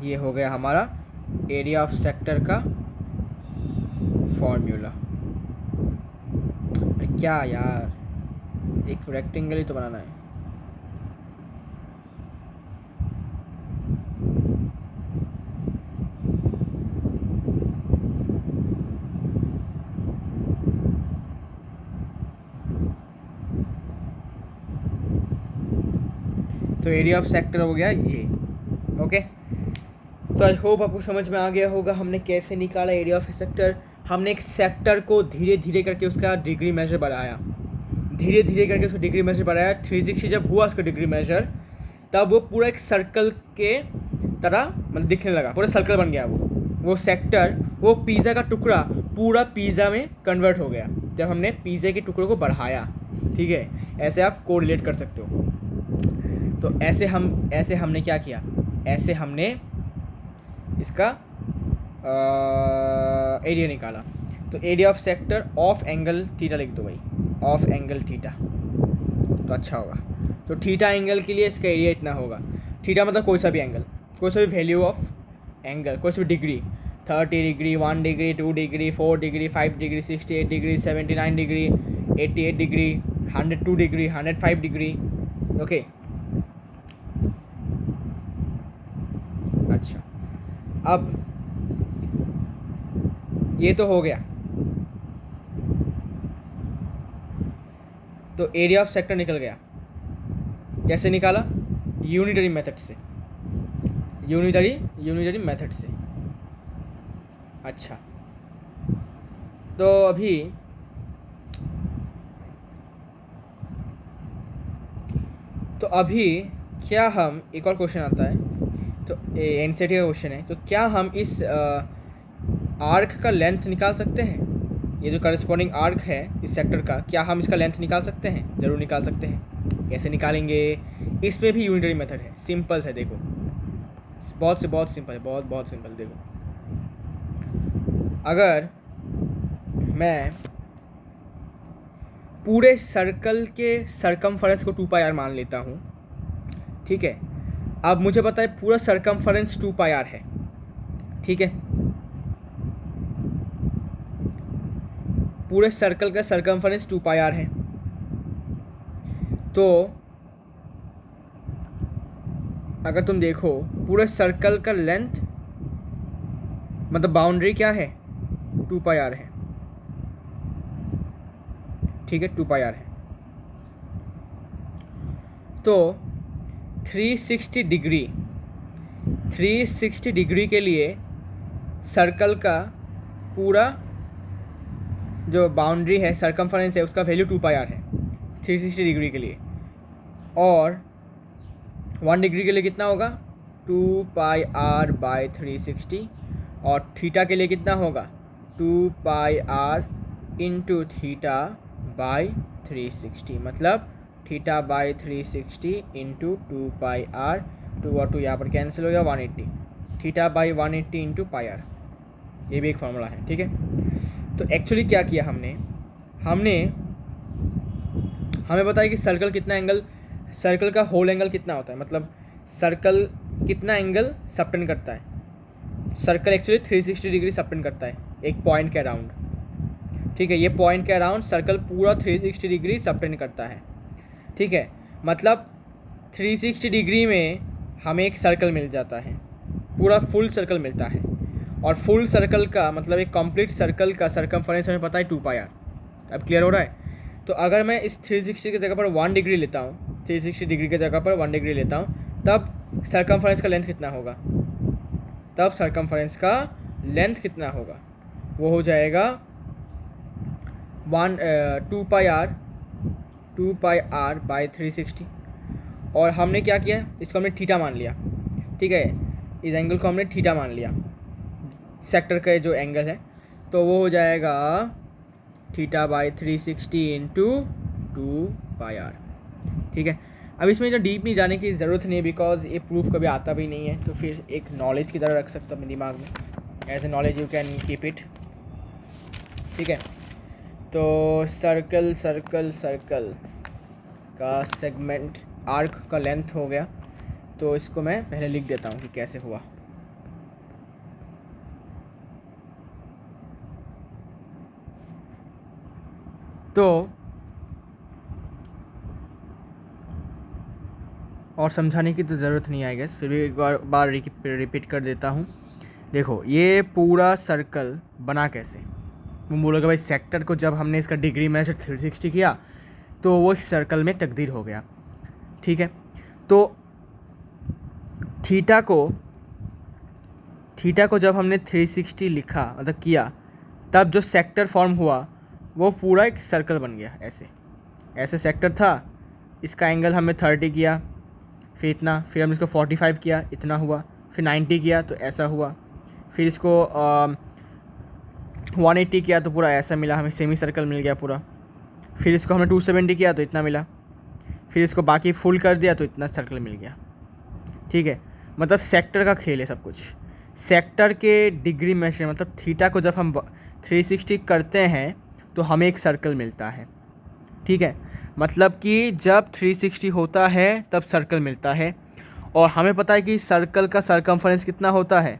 ये हो गया हमारा एरिया ऑफ सेक्टर का फॉर्मूला। क्या यार, एक रेक्टेंगल ही तो बनाना है। तो एरिया ऑफ सेक्टर हो गया ये। ओके, तो आई होप आपको समझ में आ गया होगा हमने कैसे निकाला एरिया ऑफ सेक्टर। हमने एक सेक्टर को धीरे धीरे करके उसका डिग्री मेजर बढ़ाया, धीरे धीरे करके उसका डिग्री मेजर बढ़ाया। 360 जब हुआ उसका डिग्री मेजर, तब वो पूरा एक सर्कल के तरह मतलब दिखने लगा, पूरा सर्कल बन गया। वो सेक्टर, वो पिज़्ज़ा का टुकड़ा पूरा पिज़्ज़ा में कन्वर्ट हो गया जब हमने पिज़्ज़ा के टुकड़ों को बढ़ाया। ठीक है, ऐसे आप कोरिलेट कर सकते हो। तो ऐसे हमने क्या किया, ऐसे हमने इसका एरिया निकाला। तो area of sector of angle theta लिख दो भाई, ऑफ एंगल थीटा, तो अच्छा होगा। तो थीटा एंगल के लिए इसका एरिया इतना होगा। थीटा मतलब कोई सा भी एंगल, कोई सा भी वैल्यू ऑफ एंगल, कोई सा भी degree, 30 degree, 1 degree, 2 degree, 4 degree, 5 degree, 68 degree, 79 degree, 88 degree, 102 degree, 105 degree. Okay, अच्छा, अब ये तो हो गया। तो एरिया ऑफ सेक्टर निकल गया। कैसे निकाला? यूनिटरी मेथड से, यूनिटरी मेथड से। अच्छा, तो अभी क्या हम, एक और क्वेश्चन आता है, तो एनसीईआरटी का क्वेश्चन है, तो क्या हम इस आर्क का लेंथ निकाल सकते हैं? ये जो करस्पॉन्डिंग आर्क है इस सेक्टर का, क्या हम इसका लेंथ निकाल सकते हैं? ज़रूर निकाल सकते हैं। कैसे निकालेंगे? इसमें भी यूनिटरी मेथड है, सिंपल है। देखो बहुत सिंपल है, बहुत सिंपल। देखो, अगर मैं पूरे सर्कल के सरकमफरेंस को 2πr मान लेता हूँ, ठीक है। अब मुझे पता है पूरा सरकमफरेंस 2πr है, ठीक है। पूरे सर्कल का सरकमफरेंस 2πr है, तो अगर तुम देखो पूरे सर्कल का लेंथ, मतलब बाउंड्री क्या है? 2πr है, ठीक है, 2πr है। तो 360 डिग्री के लिए सर्कल का पूरा जो बाउंड्री है, सरकमफरेंस है, उसका वैल्यू 2πr है 360 डिग्री के लिए। और 1 डिग्री के लिए कितना होगा? 2πr/360। और थीटा के लिए कितना होगा? 2πr इंटू θ/360, मतलब θ/360 इंटू 2πr। 2 और 2 यहाँ पर कैंसिल हो गया, 180, θ/180 इंटू πr। ये भी एक फार्मूला है, ठीक है। तो एक्चुअली क्या किया हमने हमें पता है कि सर्कल का होल एंगल कितना होता है, मतलब सर्कल कितना एंगल सबटेंड करता है। सर्कल एक्चुअली 360 डिग्री सबटेंड करता है एक पॉइंट के अराउंड, ठीक है। ये पॉइंट के अराउंड सर्कल पूरा 360 डिग्री सबटेंड करता है, ठीक है। मतलब 360 डिग्री में हमें एक सर्कल मिल जाता है, पूरा फुल सर्कल मिलता है। और फुल सर्कल का मतलब एक कंप्लीट सर्कल का सरकमफरेंस हमें पता है 2πr। अब क्लियर हो रहा है? तो अगर मैं इस 360 की जगह पर 1 डिग्री लेता हूँ, 360 डिग्री की जगह पर 1 डिग्री लेता हूँ, तब सरकमफरेंस का लेंथ कितना होगा? वो हो जाएगा 2πr/360। और हमने क्या किया? इसको हमने थीटा मान लिया, ठीक है। इस एंगल को हमने थीटा मान लिया, सेक्टर का जो एंगल है, तो वो हो जाएगा θ/360 इंटू 2πr, ठीक है। अब इसमें जो डीप नहीं जाने की ज़रूरत नहीं है, बिकॉज ये प्रूफ कभी आता भी नहीं है, तो फिर एक नॉलेज की तरह रख सकता हूँ अपने दिमाग में, as a knowledge you can keep it, ठीक है। तो सर्कल का सेगमेंट आर्क का लेंथ हो गया, तो इसको मैं पहले लिख देता हूँ कि कैसे हुआ। तो और समझाने की तो ज़रूरत नहीं है गैस, फिर भी एक बार रिपीट कर देता हूँ। देखो, ये पूरा सर्कल बना कैसे? वो बोलोगे भाई सेक्टर को जब हमने इसका डिग्री मेजर 360 किया तो वो इस सर्कल में तब्दील हो गया, ठीक है। तो थीटा को जब हमने 360 लिखा, मतलब किया, तब जो सेक्टर फॉर्म हुआ वो पूरा एक सर्कल बन गया। ऐसे सेक्टर था, इसका एंगल हमने 30 किया, फिर इतना, फिर हमने इसको 45 किया, इतना हुआ, फिर 90 किया तो ऐसा हुआ, फिर इसको 180 किया तो पूरा ऐसा मिला, हमें सेमी सर्कल मिल गया पूरा। फिर इसको हमने 270 किया तो इतना मिला, फिर इसको बाकी फुल कर दिया तो इतना सर्कल मिल गया, ठीक है। मतलब सेक्टर का खेल है सब कुछ। सेक्टर के डिग्री मेजर, मतलब थीटा को जब हम 360 करते हैं तो हमें एक सर्कल मिलता है, ठीक है। मतलब कि जब 360 होता है तब सर्कल मिलता है, और हमें पता है कि सर्कल का सरकमफरेंस कितना होता है?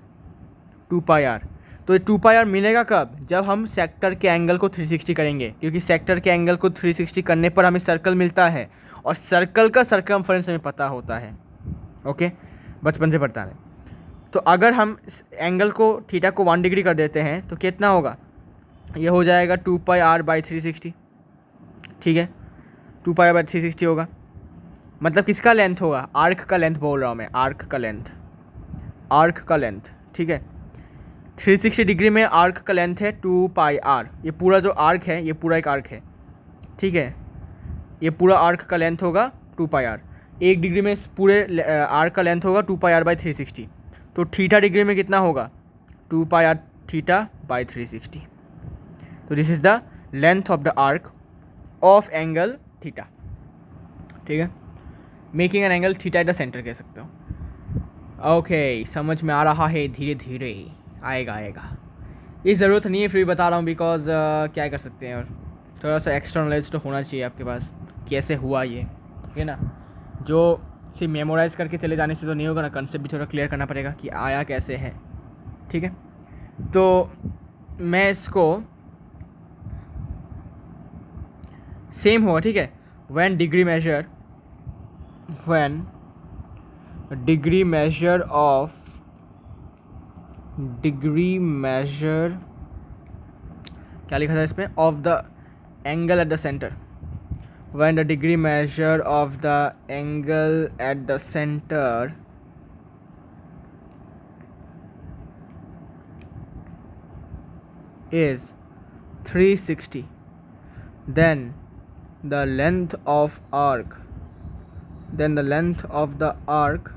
2πr। तो ये 2πr मिलेगा कब? जब हम सेक्टर के एंगल को 360 करेंगे, क्योंकि सेक्टर के एंगल को 360 करने पर हमें सर्कल मिलता है, और सर्कल का सरकमफरेंस हमें पता होता है, ओके, बचपन से पढ़ता है। तो अगर हम एंगल को थीटा को 1 डिग्री कर देते हैं तो कितना होगा? ये हो जाएगा 2πr/360, ठीक है, 2πr/360 होगा। मतलब किसका लेंथ होगा, आर्क का लेंथ बोल रहा हूँ मैं, आर्क का लेंथ, आर्क का लेंथ, ठीक है। 360 डिग्री में आर्क का लेंथ है 2 पाई आर। ये पूरा जो आर्क है ये पूरा एक आर्क है, ठीक है। ये पूरा आर्क का लेंथ होगा 2 पाई आर। 1 डिग्री में पूरे आर्क का लेंथ होगा 2 पाई आर बाई 360। तो थीटा डिग्री में कितना होगा, 2 पाई आर थीटा बाई 360। तो this is the length of the arc of angle theta, ठीक है। Making an angle theta eight the centre कह सकते हो। ओके, समझ में आ रहा है, धीरे धीरे आएगा आएगा। ये ज़रूरत नहीं है फिर भी बता रहा हूँ, बिकॉज क्या कर सकते हैं, और थोड़ा सा एक्स्ट्रा नॉलेज तो होना चाहिए आपके पास, कैसे हुआ ये, ठीक है ना। जो सिर्फ मेमोराइज़ करके चले जाने से तो नहीं होगा ना, कंसेप्ट भी थोड़ा क्लियर करना पड़ेगा कि आया कैसे है, ठीक है। तो मैं इसको सेम होगा, ठीक है। When degree measure, when degree measure of, degree measure क्या लिखा था इसमें, of the angle at the centre, when the degree measure of the angle at the centre is 360, then the length of arc, then the length of the arc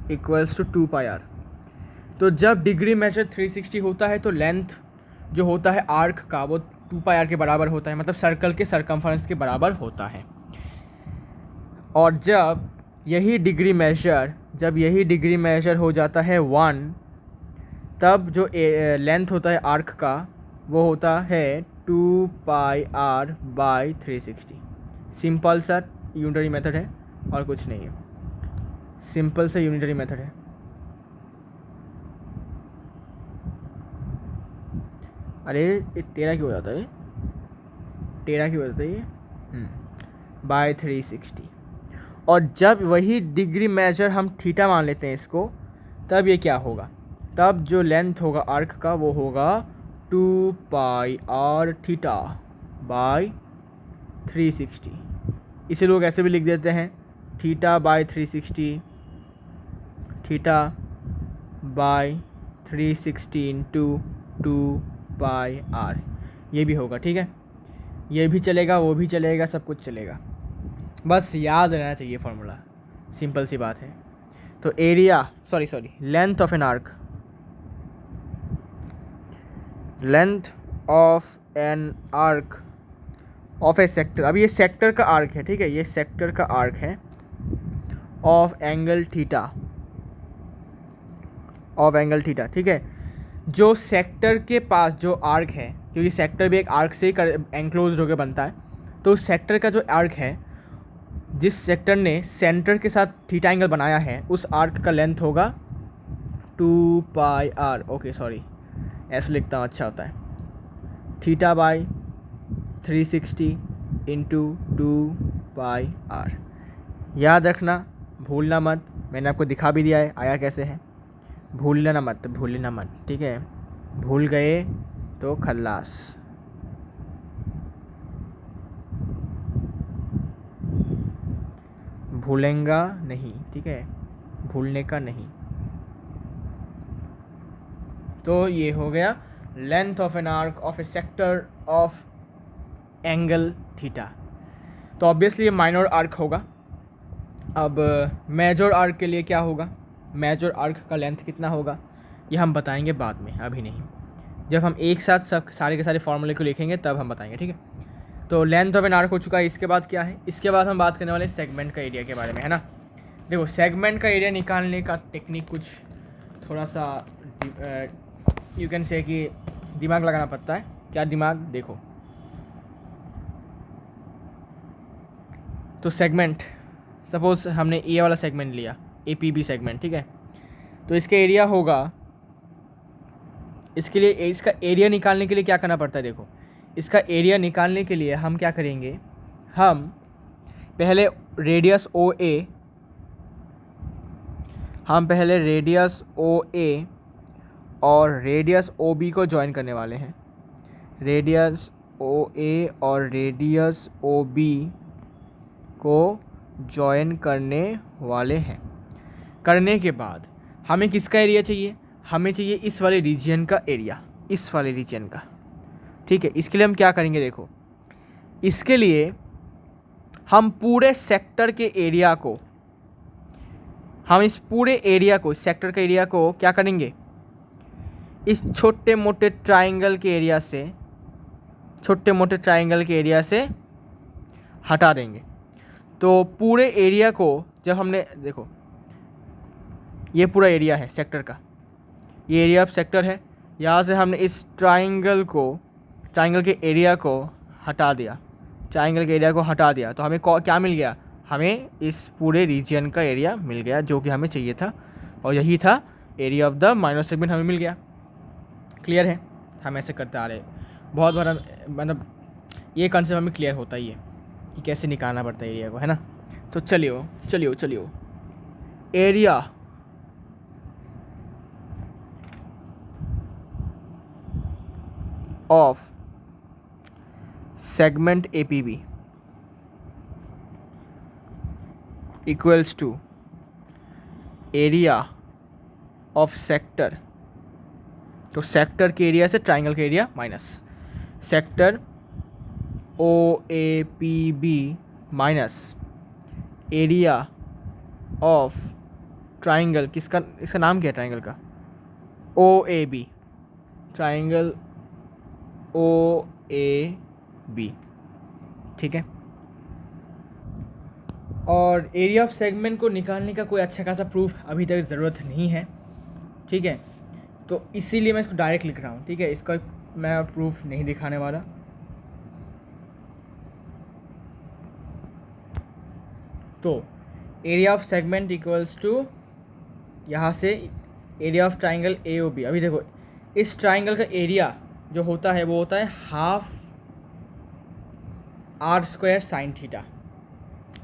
equals to 2 pi r। तो जब degree major 360 होता है तो length जो होता है arc का वो 2 पाई आर के बराबर होता है, मतलब सर्कल के सरकमफरेंस के बराबर होता है। और जब यही डिग्री मेजर, जब यही डिग्री मेजर हो जाता है 1, तब जो लेंथ होता है आर्क का वो होता है 2 पाई आर बाई 360। सिंपल सा यूनिटरी मेथड है और कुछ नहीं है, सिंपल सा यूनिटरी मेथड है। अरे ये तेरा क्यों हो जाता है, तेरा क्यों हो जाता है ये, बाय 360। और जब वही डिग्री मेजर हम थीटा मान लेते हैं इसको, तब ये क्या होगा, तब जो लेंथ होगा आर्क का वो होगा 2 पाई आर थीटा बाय 360। इसे लोग ऐसे भी लिख देते हैं, theta by 360, theta by 360 into 2 pi R, ये भी होगा, ठीक है। ये भी चलेगा, वो भी चलेगा, सब कुछ चलेगा, बस याद रहना चाहिए फॉर्मूला, सिंपल सी बात है। तो area, sorry length of an arc, length of an arc of A sector, अब ये सेक्टर का आर्क है, ठीक है, ये सेक्टर का आर्क है, of angle theta, of angle theta, ठीक है। जो सेक्टर के पास जो आर्क है, क्योंकि सेक्टर भी एक आर्क से ही एंक्लोज होकर बनता है, तो सेक्टर का जो आर्क है, जिस सेक्टर ने सेंटर के साथ थीटा एंगल बनाया है, उस आर्क का लेंथ होगा 2 पाई आर। ओके सॉरी, ऐसे लिखता हूँ, अच्छा होता है, theta by 360 into 2 pi R. याद रखना, भूलना मत, मैंने आपको दिखा भी दिया है आया कैसे है, भूलना मत, भूलना मत, ठीक है। भूल गए तो खल्लास। भूलेंगा नहीं, ठीक है, भूलने का नहीं। तो ये हो गया length of an arc of A sector of angle theta. तो ऑब्वियसली ये माइनर आर्क होगा। अब मेजर आर्क के लिए क्या होगा, मेजर आर्क का लेंथ कितना होगा, ये हम बताएंगे बाद में, अभी नहीं। जब हम एक साथ सब सारे के सारे फॉर्मूले को लिखेंगे तब हम बताएंगे, ठीक है। तो लेंथ ऑफ एन आर्क हो चुका है। इसके बाद क्या है, इसके बाद हम बात करने वाले सेगमेंट का एरिया के बारे में, है ना। देखो सेगमेंट का एरिया निकालने का टेक्निक कुछ थोड़ा सा यू कैन से कि दिमाग लगाना पड़ता है। क्या दिमाग, देखो तो सेगमेंट, सपोज हमने ए वाला सेगमेंट लिया, APB सेगमेंट, ठीक है। तो इसका एरिया होगा, इसके लिए इसका एरिया निकालने के लिए क्या करना पड़ता है, देखो इसका एरिया निकालने के लिए हम क्या करेंगे, हम पहले रेडियस OA, हम पहले रेडियस OA और रेडियस OB को ज्वाइन करने वाले हैं। रेडियस OA और रेडियस OB को जॉइन करने वाले हैं। करने के बाद हमें किसका एरिया चाहिए? हमें चाहिए इस वाले रीजन का एरिया, इस वाले रीजन का। ठीक है, इसके लिए हम क्या करेंगे? देखो, इसके लिए हम पूरे सेक्टर के एरिया को, हम इस पूरे एरिया को, सेक्टर के एरिया को क्या करेंगे? इस छोटे मोटे ट्राइंगल के एरिया से, छोटे मोटे ट्राइंगल के एरिया से हटा देंगे। तो पूरे एरिया को जब हमने, देखो ये पूरा एरिया है सेक्टर का, ये एरिया ऑफ सेक्टर है। यहाँ से हमने इस ट्राइंगल को, ट्राइंगल के एरिया को हटा दिया, ट्राइंगल के एरिया को हटा दिया, तो हमें क्या मिल गया? हमें इस पूरे रीजन का एरिया मिल गया, जो कि हमें चाहिए था, और यही था area of the minor segment, हमें मिल गया। क्लियर है? हम ऐसे करते आ रहे हैं बहुत बार, मतलब ये कॉन्सेप्ट हमें क्लियर होता ही है कि कैसे निकालना पड़ता है एरिया को, है ना। तो चलिए area of segment APB equals to area of sector. तो सेक्टर के एरिया से ट्राइंगल के area minus sector OAPB minus area of triangle, किसका, इसका नाम क्या है ट्राइंगल का? OAB, triangle OAB। ठीक है, और एरिया ऑफ सेगमेंट को निकालने का कोई अच्छा खासा प्रूफ अभी तक ज़रूरत नहीं है। ठीक है, तो इसीलिए मैं इसको डायरेक्ट लिख रहा हूँ। ठीक है, इसका मैं प्रूफ नहीं दिखाने वाला। तो area of segment equals to, यहाँ से एरिया ऑफ ट्राइंगल AOB। अभी देखो, इस ट्राइंगल का एरिया जो होता है वो होता है half R² sign theta.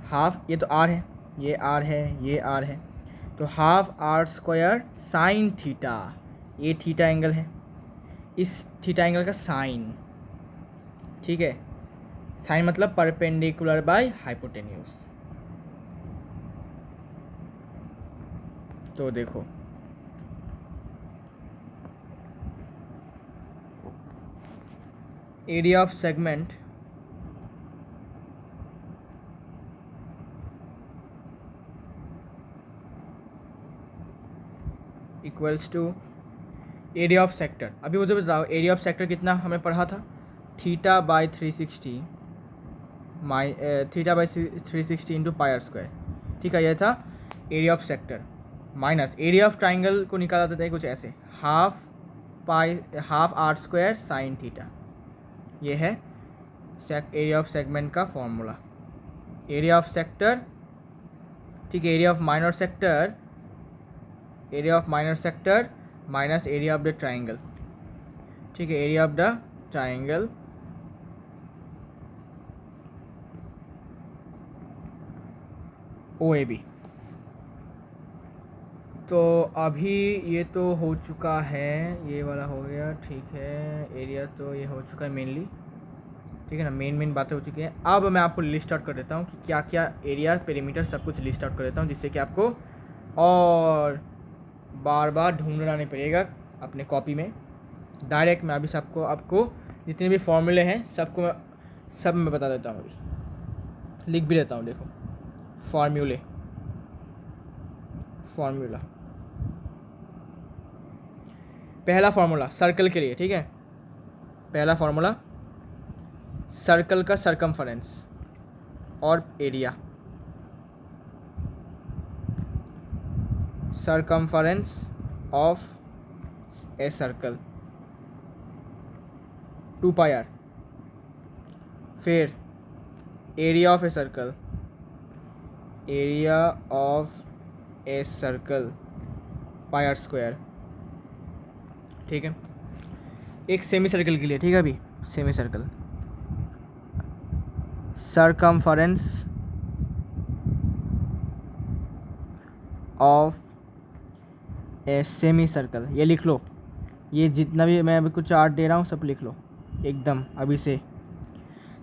Half, ये तो R है, ये R है, ये R है, तो हाफ R² साइन थीटा, ये थीटा एंगल है, इस थीटा एंगल का साइन। ठीक है, साइन मतलब परपेंडिकुलर बाय हाइपोटेन्यूज। तो देखो, area of segment equals to area of sector. अभी मुझे बताओ, एरिया ऑफ सेक्टर कितना हमें पढ़ा था? Theta by 360 theta by 360 into πr²। ठीक है, यह था area of sector. Minus area of triangle को निकाला जाता है कुछ ऐसे, हाफ R² साइन थीटा। ये है एरिया ऑफ सेगमेंट का फॉर्मूला। एरिया ऑफ सेक्टर, ठीक है, area of minor sector, area of minor sector minus area of the triangle. ठीक है, area of the triangle OAB। तो अभी ये तो हो चुका है, ये वाला हो गया। ठीक है, एरिया तो ये हो चुका है मेनली। ठीक है ना, मेन बातें हो चुकी हैं। अब मैं आपको लिस्ट आउट कर देता हूँ कि क्या क्या एरिया, पेरीमीटर, सब कुछ लिस्ट आउट कर देता हूँ, जिससे कि आपको और बार बार ढूंढना नहीं पड़ेगा अपने कॉपी में। डायरेक्ट मैं अभी सबको, आपको जितने भी फॉर्मूले हैं सब मैं बता देता हूँ। अभी लिख भी देता हूँ। देखो, फॉर्मूला पहला फॉर्मूला सर्कल के लिए। ठीक है, पहला फॉर्मूला सर्कल का सरकमफरेंस और area, circumference of a circle 2πr। फिर area of a circle, area of a circle πr²। ठीक है, एक सेमी सर्कल के लिए। ठीक है, अभी semi circle, circumference of a semi circle. ये लिख लो, ये जितना भी मैं अभी कुछ चार्ट दे रहा हूँ सब लिख लो एकदम अभी से।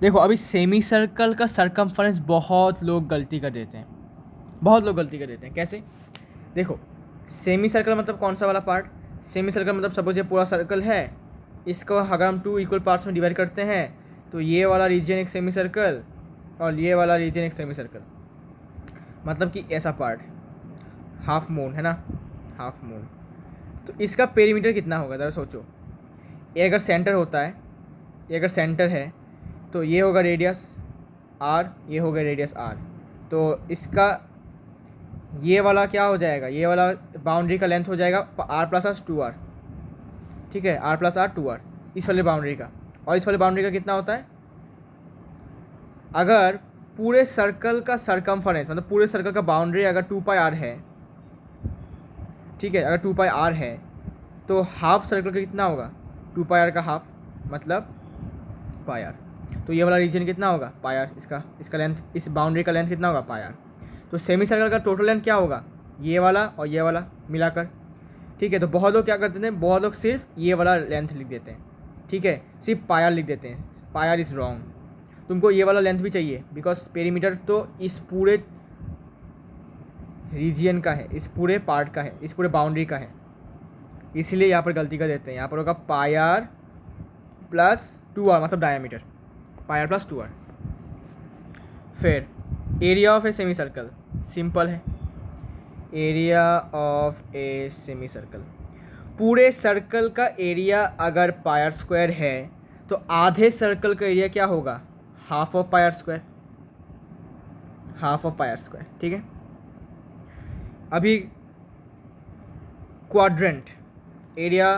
देखो अभी सेमी सर्कल का सरकमफरेंस बहुत लोग गलती कर देते हैं, बहुत लोग गलती कर देते हैं। कैसे? देखो सेमी सर्कल मतलब कौन सा वाला पार्ट? सेमी सर्कल मतलब सपोज ये पूरा सर्कल है, इसको अगर हम 2 इक्वल पार्ट्स में डिवाइड करते हैं तो ये वाला रीजन एक सेमी सर्कल और ये वाला रीजन एक सेमी सर्कल, मतलब कि ऐसा पार्ट हाफ मून है ना, हाफ मून। तो इसका पेरीमीटर कितना होगा ज़रा सोचो। ये अगर सेंटर होता है, ये अगर सेंटर है तो ये होगा रेडियस आर, ये होगा रेडियस आर, तो इसका ये वाला क्या हो जाएगा, ये वाला बाउंड्री का लेंथ हो जाएगा आर प्लस आर 2r, ठीक है, आर प्लस आर 2r इस वाले बाउंड्री का। और इस वाले बाउंड्री का कितना होता है? अगर पूरे सर्कल का सरकमफरेंस मतलब पूरे सर्कल का बाउंड्री अगर 2πr है, ठीक है, अगर 2πr है तो हाफ सर्कल का कितना होगा? 2πr का हाफ मतलब πr। तो ये वाला रीजन कितना होगा? πr। इसका लेंथ, इस बाउंड्री का लेंथ कितना होगा? πr। तो सेमी सर्कल का टोटल लेंथ क्या होगा? ये वाला और ये वाला मिलाकर, ठीक है। तो बहुत लोग क्या करते हैं, बहुत लोग सिर्फ ये वाला लेंथ लिख देते हैं, ठीक है, सिर्फ πr लिख देते हैं। πr इज़ रॉन्ग, तुमको ये वाला लेंथ भी चाहिए, बिकॉज पेरीमीटर तो इस पूरे रीजियन का है, इस पूरे पार्ट का है, इस पूरे बाउंड्री का है, इसलिए यहाँ पर गलती कर देते हैं। यहाँ पर होगा πr प्लस 2r मतलब डायमीटर, πr प्लस 2r। फिर area of a semi circle, simple है, area of a semi circle, पूरे सर्कल का एरिया अगर πr स्क्वायर है तो आधे सर्कल का एरिया क्या होगा? Half of πr square, half of πr square, ठीक है। अभी quadrant, area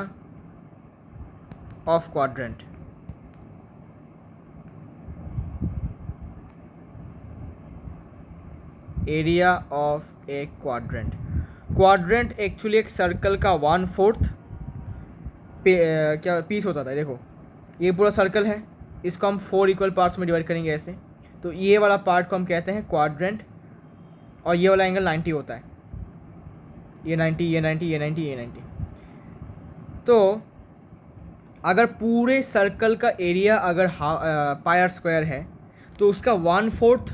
of quadrant, area of A quadrant. Quadrant actually एक सर्कल का 1/4 क्या पीस होता था। देखो ये पूरा सर्कल है, इसको हम 4 इक्वल पार्ट्स में डिवाइड करेंगे ऐसे, तो ये वाला पार्ट को हम कहते हैं क्वाड्रेंट, और ये वाला एंगल 90 होता है, ये 90, ये 90, ये 90, ये 90। तो अगर पूरे सर्कल का एरिया अगर πr स्क्वायर है तो उसका 1/4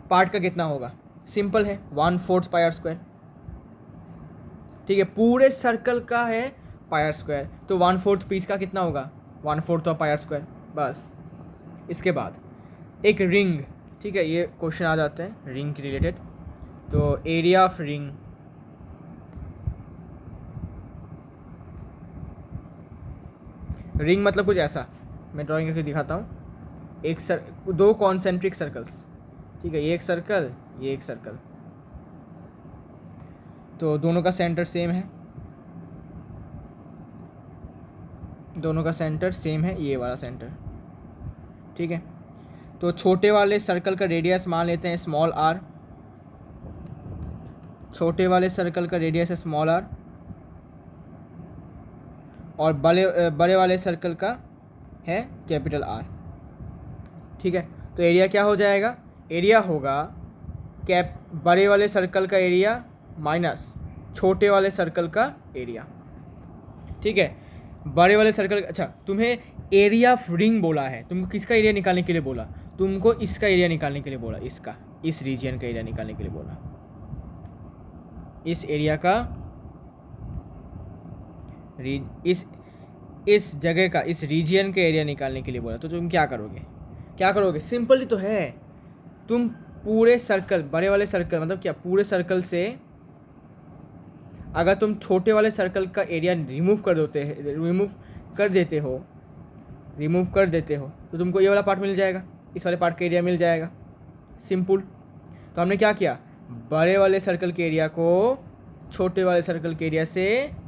पार्ट का कितना होगा? सिंपल है, 1/4 πr स्क्वायर, ठीक है। पूरे सर्कल का है πr स्क्वायर, तो 1/4 पीस का कितना होगा? 1/4 ऑफ πr स्क्वायर, बस। इसके बाद एक रिंग, ठीक है, ये क्वेश्चन आ जाते हैं रिंग के रिलेटेड। तो एरिया ऑफ रिंग, रिंग मतलब कुछ ऐसा, मैं ड्राइंग करके दिखाता हूँ। एक दो कॉन्सेंट्रिक सर्कल्स, ठीक है, ये एक सर्कल, ये एक सर्कल, तो दोनों का सेंटर सेम है, दोनों का सेंटर सेम है, ये वाला सेंटर, ठीक है। तो छोटे वाले सर्कल का रेडियस मान लेते हैं स्मॉल r, छोटे वाले सर्कल का रेडियस है स्मॉल r, और बड़े वाले सर्कल का है कैपिटल R, ठीक है। तो एरिया क्या हो जाएगा? एरिया होगा बड़े वाले सर्कल का एरिया माइनस छोटे वाले सर्कल का एरिया, ठीक है। बड़े वाले सर्कल, अच्छा तुम्हें एरिया ऑफ रिंग बोला है, तुमको किसका एरिया निकालने के लिए बोला? तुमको इसका एरिया निकालने के लिए बोला, इसका, इस रीजन का एरिया निकालने के लिए बोला, इस एरिया का, इस जगह का, इस रीजन के एरिया निकालने के लिए बोला। तो तुम क्या करोगे? क्या करोगे? सिंपल ही तो है, तुम पूरे सर्कल, बड़े वाले सर्कल मतलब क्या, पूरे सर्कल से अगर तुम छोटे वाले सर्कल का एरिया रिमूव कर देते हो तो तुमको ये वाला पार्ट मिल जाएगा, इस वाले पार्ट का एरिया मिल जाएगा, सिंपल। तो हमने क्या किया, बड़े वाले सर्कल के एरिया को छोटे वाले सर्कल के एरिया से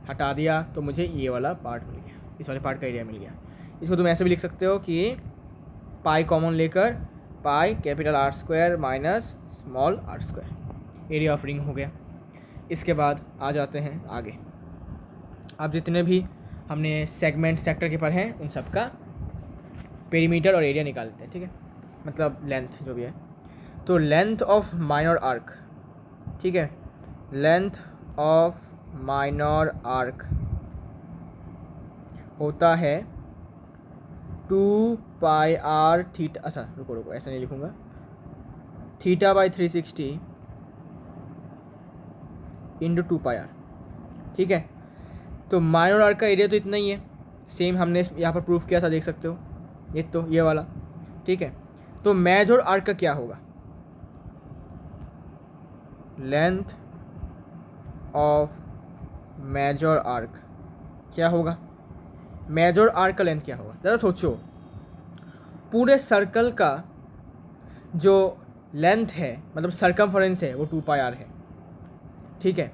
हटा दिया, तो मुझे ये वाला पार्ट मिल गया, इस वाले पार्ट का एरिया मिल गया। इसको तुम ऐसे भी लिख सकते हो कि पाई कॉमन लेकर pi capital R square minus small r square, area of ring हो गया। इसके बाद आ जाते हैं आगे, अब जितने भी हमने सेगमेंट सेक्टर के पर हैं उन सब का पेरीमीटर और एरिया निकाल लेते हैं, ठीक है, मतलब लेंथ जो भी है। तो लेंथ ऑफ माइनर आर्क, ठीक है, लेंथ ऑफ माइनर आर्क होता है 2πr थीटा, अच्छा रुको रुको ऐसा नहीं लिखूँगा, थीटा बाई 360 इंटू 2πr, ठीक है। तो माइनर आर्क का एरिया तो इतना ही है, सेम हमने यहाँ पर प्रूफ किया था, देख सकते हो ये तो ये वाला, ठीक है। तो मेजर आर्क का क्या होगा, लेंथ ऑफ मेजर आर्क क्या होगा, मेजर आर्क का लेंथ क्या होगा, ज़रा सोचो। पूरे सर्कल का जो लेंथ है मतलब सर्कमफरेंस है वो 2πr है, ठीक है।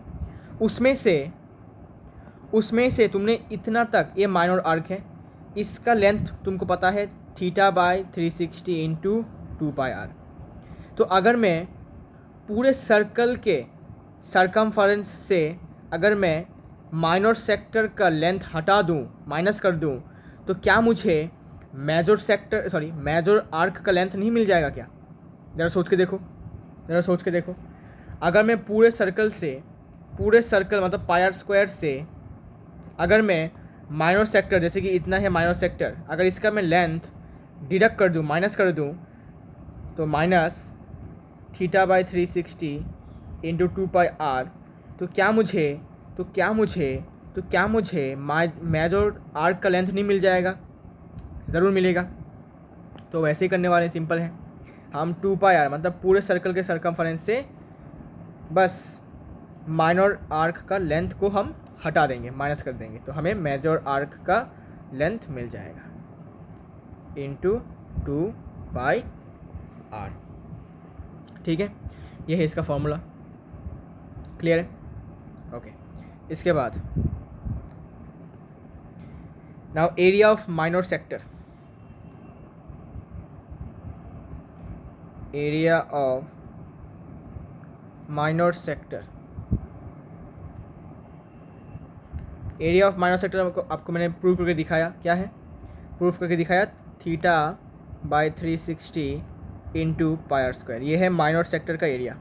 उसमें से तुमने इतना तक, ये माइनर आर्क है, इसका लेंथ तुमको पता है थीटा बाई 360 इंटू 2πr। तो अगर मैं पूरे सर्कल के सर्कमफरेंस से अगर मैं माइनर सेक्टर का लेंथ हटा दूँ, माइनस कर दूँ, तो क्या मुझे मेजर आर्क का लेंथ नहीं मिल जाएगा क्या? ज़रा सोच के देखो, अगर मैं पूरे सर्कल मतलब पायर स्क्वायर से अगर मैं माइनर सेक्टर, जैसे कि इतना है माइनर सेक्टर, अगर इसका मैं लेंथ डिडक्ट कर दूँ, माइनस कर दूँ, तो minus theta by 360 into 2πr, तो क्या मुझे मेजर आर्क का लेंथ नहीं मिल जाएगा? ज़रूर मिलेगा। तो वैसे ही करने वाले, सिंपल है, हम 2πr मतलब पूरे सर्कल के सर्कमफरेंस से बस माइनर आर्क का लेंथ को हम हटा देंगे, माइनस कर देंगे, तो हमें मेजर आर्क का लेंथ मिल जाएगा इंटू 2πr, ठीक है। ये है इसका फॉर्मूला, क्लियर है? ओके। इसके बाद now area of minor sector, area of minor sector, area of minor sector आपको मैंने प्रूफ करके दिखाया, क्या है प्रूफ करके दिखाया, theta by 360 into pier square, ये है माइनर सेक्टर का एरिया।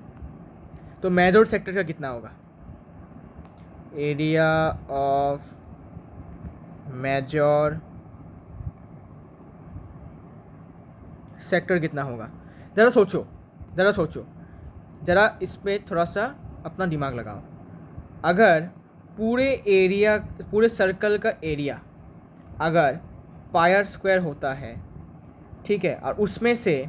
तो मेजर सेक्टर का कितना होगा, एरिया ऑफ मेजर सेक्टर कितना होगा? ज़रा सोचो, ज़रा इस पर थोड़ा सा अपना दिमाग लगाओ। अगर पूरे सर्कल का एरिया अगर पायर स्क्वायर होता है, ठीक है, और उसमें से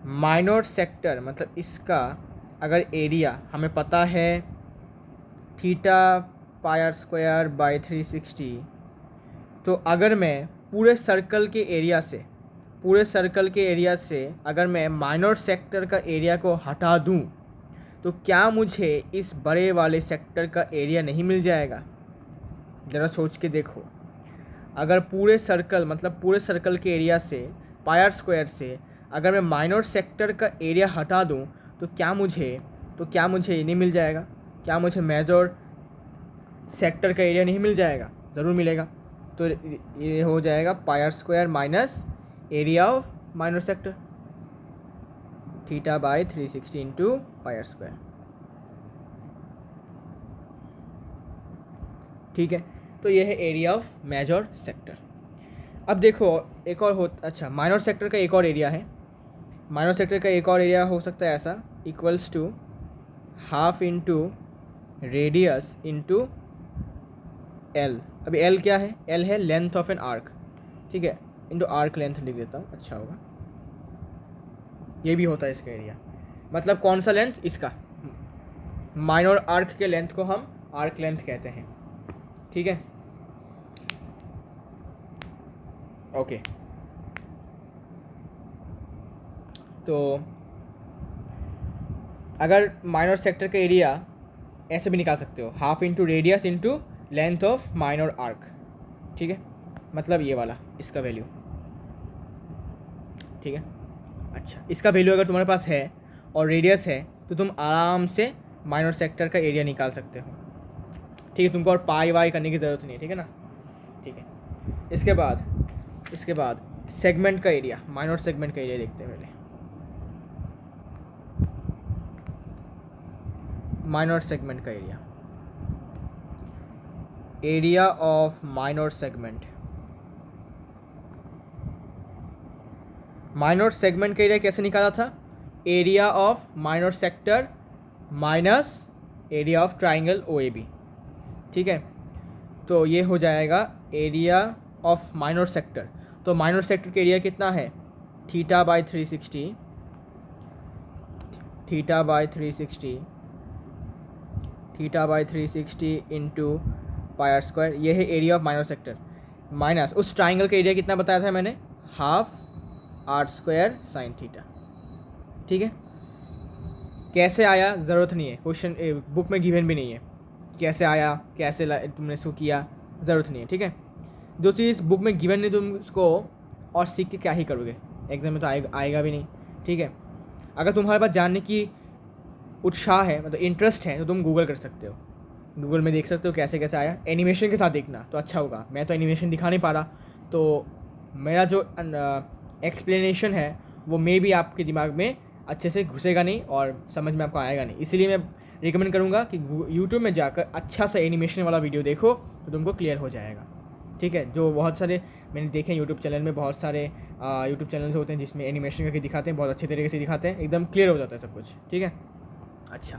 माइनर सेक्टर मतलब इसका अगर एरिया हमें पता है थीटा पायर स्क्वायर बाई 360, तो अगर मैं पूरे सर्कल के एरिया से अगर मैं माइनर सेक्टर का एरिया को हटा दूं, तो क्या मुझे इस बड़े वाले सेक्टर का एरिया नहीं मिल जाएगा? ज़रा सोच के देखो। अगर पूरे सर्कल के एरिया से पायर स्क्वायर से अगर मैं माइनर सेक्टर का एरिया हटा दूं, तो क्या मुझे ये नहीं मिल जाएगा? क्या मुझे मेजर सेक्टर का एरिया नहीं मिल जाएगा? ज़रूर मिलेगा। तो ये हो जाएगा pier square minus area of minor sector, theta by 360 into pier square, ठीक है। तो ये है एरिया ऑफ मेजर सेक्टर। अब देखो एक और अच्छा, माइनर सेक्टर का एक और एरिया है। माइनर सेक्टर का एक और एरिया हो सकता है ऐसा, equals to half into radius into L. अभी एल क्या है? एल है लेंथ ऑफ एन आर्क, ठीक है, इंटू आर्क लेंथ लिख देता हूँ, अच्छा होगा। ये भी होता है इसका एरिया, मतलब कौन सा लेंथ? इसका माइनर आर्क के लेंथ को हम आर्क लेंथ कहते हैं, ठीक है, ओके। तो अगर माइनर सेक्टर का एरिया ऐसे भी निकाल सकते हो, half into radius into length of minor arc, ठीक है, मतलब ये वाला इसका वैल्यू, ठीक है। अच्छा, इसका वैल्यू अगर तुम्हारे पास है और रेडियस है तो तुम आराम से माइनर सेक्टर का एरिया निकाल सकते हो, ठीक है। तुमको और पाई वाई करने की ज़रूरत नहीं है, ठीक है ना, ठीक है। इसके बाद सेगमेंट का एरिया, माइनर सेगमेंट का एरिया देखते हैं पहले। माइनर सेगमेंट का area of minor segment, minor segment का एरिया कैसे निकाला था? Area of minor sector minus area of triangle O A B, ठीक है। तो ये हो जाएगा एरिया ऑफ माइनर सेक्टर। तो माइनर सेक्टर का एरिया कितना है? Theta by 360, theta by 360, theta by 360 into pi R square, ये है area of minor sector, minus उस ट्राइंगल का एरिया कितना बताया था मैंने? Half R square sine theta, ठीक है। कैसे आया ज़रूरत नहीं है, क्वेश्चन बुक में गिवन भी नहीं है कैसे आया, कैसे तुमने इसको किया, ज़रूरत नहीं है, ठीक है। जो चीज़ बुक में गिवन नहीं तुम उसको और सीख के क्या ही करोगे, एग्जाम में तो आएगा भी नहीं, ठीक है। अगर तुम्हारे पास जानने की उत्साह है, मतलब इंटरेस्ट है, तो तुम गूगल कर सकते हो, गूगल में देख सकते हो कैसे कैसे आया। एनिमेशन के साथ देखना तो अच्छा होगा, मैं तो एनिमेशन दिखा नहीं पा रहा, तो मेरा जो एक्सप्लेनेशन है वो मे भी आपके दिमाग में अच्छे से घुसेगा नहीं और समझ में आपको आएगा नहीं। इसीलिए मैं रिकमेंड करूँगा कि यूट्यूब में जाकर अच्छा सा एनिमेशन वाला वीडियो देखो तो तुमको क्लियर हो जाएगा, ठीक है। जो बहुत सारे मैंने देखे यूट्यूब चैनल में, बहुत सारे यूट्यूब चैनल्स होते हैं जिसमें एनिमेशन करके दिखाते हैं, बहुत अच्छे तरीके से दिखाते हैं, एकदम क्लियर हो जाता है सब कुछ, ठीक है। अच्छा,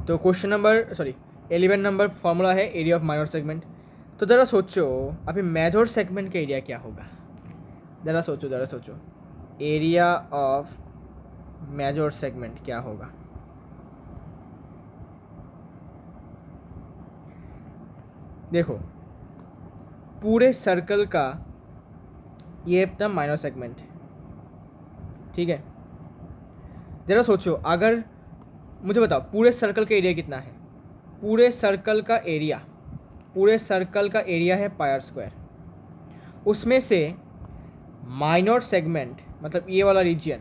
तो क्वेश्चन नंबर 11 नंबर फॉर्मूला है एरिया ऑफ माइनर सेगमेंट। तो ज़रा सोचो अभी मेजर सेगमेंट का एरिया क्या होगा, ज़रा सोचो एरिया ऑफ मेजर सेगमेंट क्या होगा। देखो पूरे सर्कल का ये अपना माइनर सेगमेंट है, ठीक है। ज़रा सोचो, अगर मुझे बताओ पूरे सर्कल का एरिया कितना है? पूरे सर्कल का एरिया है पाई आर स्क्वायर। उसमें से माइनर सेगमेंट मतलब ये वाला रीजन,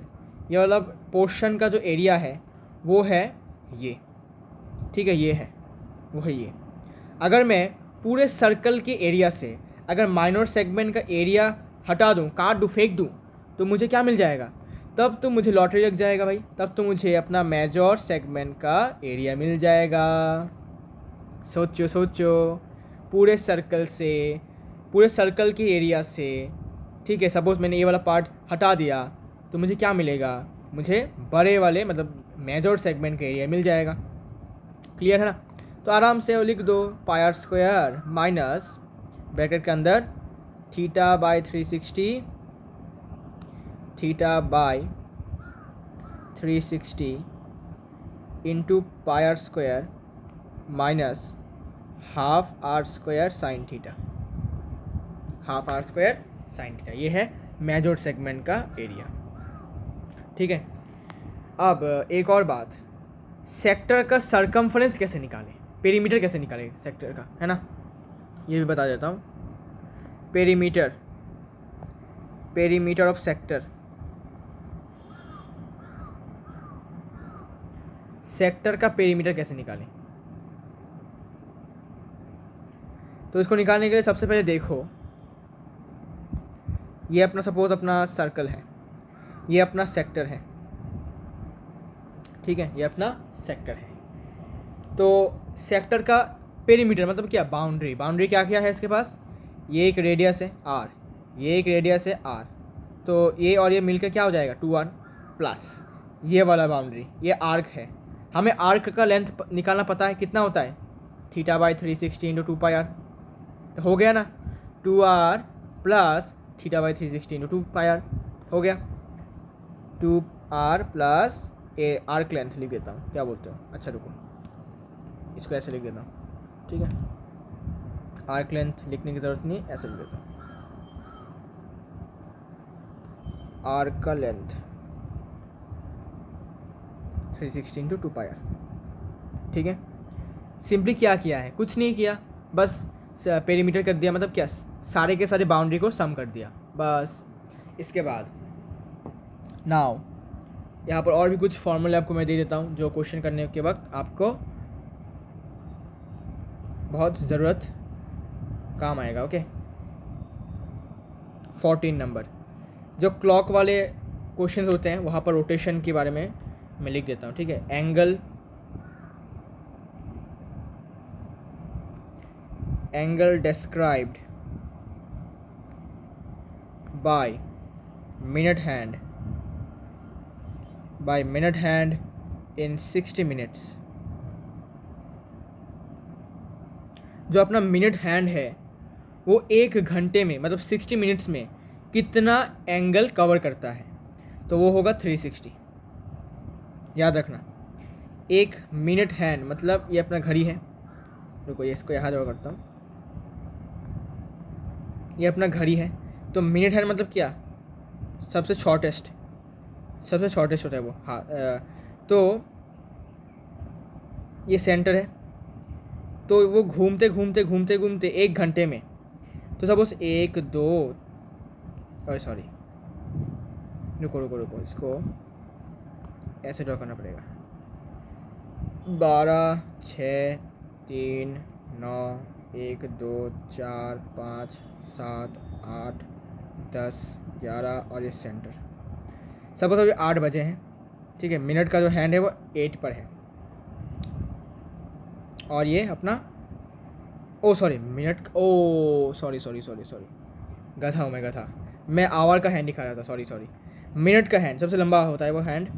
ये वाला पोर्शन का जो एरिया है वो है ये, ठीक है, ये है वो है ये। अगर मैं पूरे सर्कल के एरिया से अगर माइनर सेगमेंट का एरिया हटा दूँ, काट दूँ, फेंक दूँ, तो मुझे क्या मिल जाएगा? तब तो मुझे लॉटरी लग जाएगा भाई, तब तो मुझे अपना मेजर सेगमेंट का एरिया मिल जाएगा। सोचो पूरे सर्कल के एरिया से, ठीक है, सपोज़ मैंने ये वाला पार्ट हटा दिया तो मुझे क्या मिलेगा? मुझे बड़े वाले मतलब मेजर सेगमेंट का एरिया मिल जाएगा। क्लियर है ना? तो आराम से लिख दो pi R square minus bracket के अंदर theta by 360, theta by 360 into pi R square minus half R square sine theta, half R square sine theta, ये है मेजर सेगमेंट का एरिया, ठीक है। अब एक और बात, सेक्टर का सरकमफ्रेंस कैसे निकालें, पेरीमीटर कैसे निकालें सेक्टर का, है ना, ये भी बता देता हूँ। पेरीमीटर ऑफ सेक्टर, सेक्टर का पेरीमीटर कैसे निकालें? तो इसको निकालने के लिए सबसे पहले देखो, ये अपना सपोज अपना सर्कल है, ये अपना सेक्टर है, ठीक है, ये अपना सेक्टर है। तो सेक्टर का पेरीमीटर मतलब क्या? बाउंड्री क्या है इसके पास? ये एक रेडियस है r, ये एक रेडियस है r, तो ये और ये मिलकर क्या हो जाएगा? 2r प्लस ये वाला बाउंड्री, ये आर्क है। हमें आर्क का लेंथ निकालना पता है, कितना होता है? Theta by 360 into 2 pi R, तो हो गया ना, 2r plus theta by 360 into 2 pi R, हो गया 2r प्लस ए आर्क लेंथ लिख देता हूँ, क्या बोलते हो? अच्छा रुको, इसको ऐसे लिख देता हूँ, ठीक है, आर्क लेंथ लिखने की ज़रूरत नहीं, ऐसे लिख देता हूँ, आर्क का लेंथ 360 इंटू 2 पाई आर, ठीक है। सिंपली क्या किया है? कुछ नहीं किया, बस पेरीमीटर कर दिया, मतलब क्या, सारे के सारे बाउंड्री को सम कर दिया बस। इसके बाद नाउ यहाँ पर और भी कुछ फॉर्मूले आपको मैं दे देता हूँ जो क्वेश्चन करने के वक्त आपको बहुत ज़रूरत काम आएगा, ओके। 14 नंबर, जो क्लॉक वाले क्वेश्चन होते हैं वहाँ पर रोटेशन के बारे में मैं लिख देता हूँ, ठीक है। Angle described bye minute hand bye minute hand in 60 minutes. जो अपना मिनट हैंड है वो 1 घंटे में मतलब 60 मिनट्स में कितना एंगल कवर करता है, तो वो होगा 360। याद रखना, 1 मिनट हैंड मतलब ये अपना घड़ी है, रुको ये इसको यहाँ जमा करता हूँ, ये अपना घड़ी है। तो मिनट हैंड मतलब क्या, सबसे शॉर्टेस्ट होता है वो। हाँ तो ये सेंटर है, तो वो घूमते घूमते घूमते घूमते 1 घंटे में, तो सपोज 1 2 अरे सॉरी रुको इसको ऐसे ड्रॉ करना पड़ेगा। 12 6 3 9 1 2 4 5 7 8 10 11 और ये सेंटर। सपोज अभी 8 बजे हैं, ठीक है। मिनट का जो हैंड है वो 8 पर है, और ये अपना सॉरी गधा हूँ मैं आवर का हैंड दिखा रहा था, सॉरी। मिनट का हैंड सबसे लंबा होता है, वो हैंड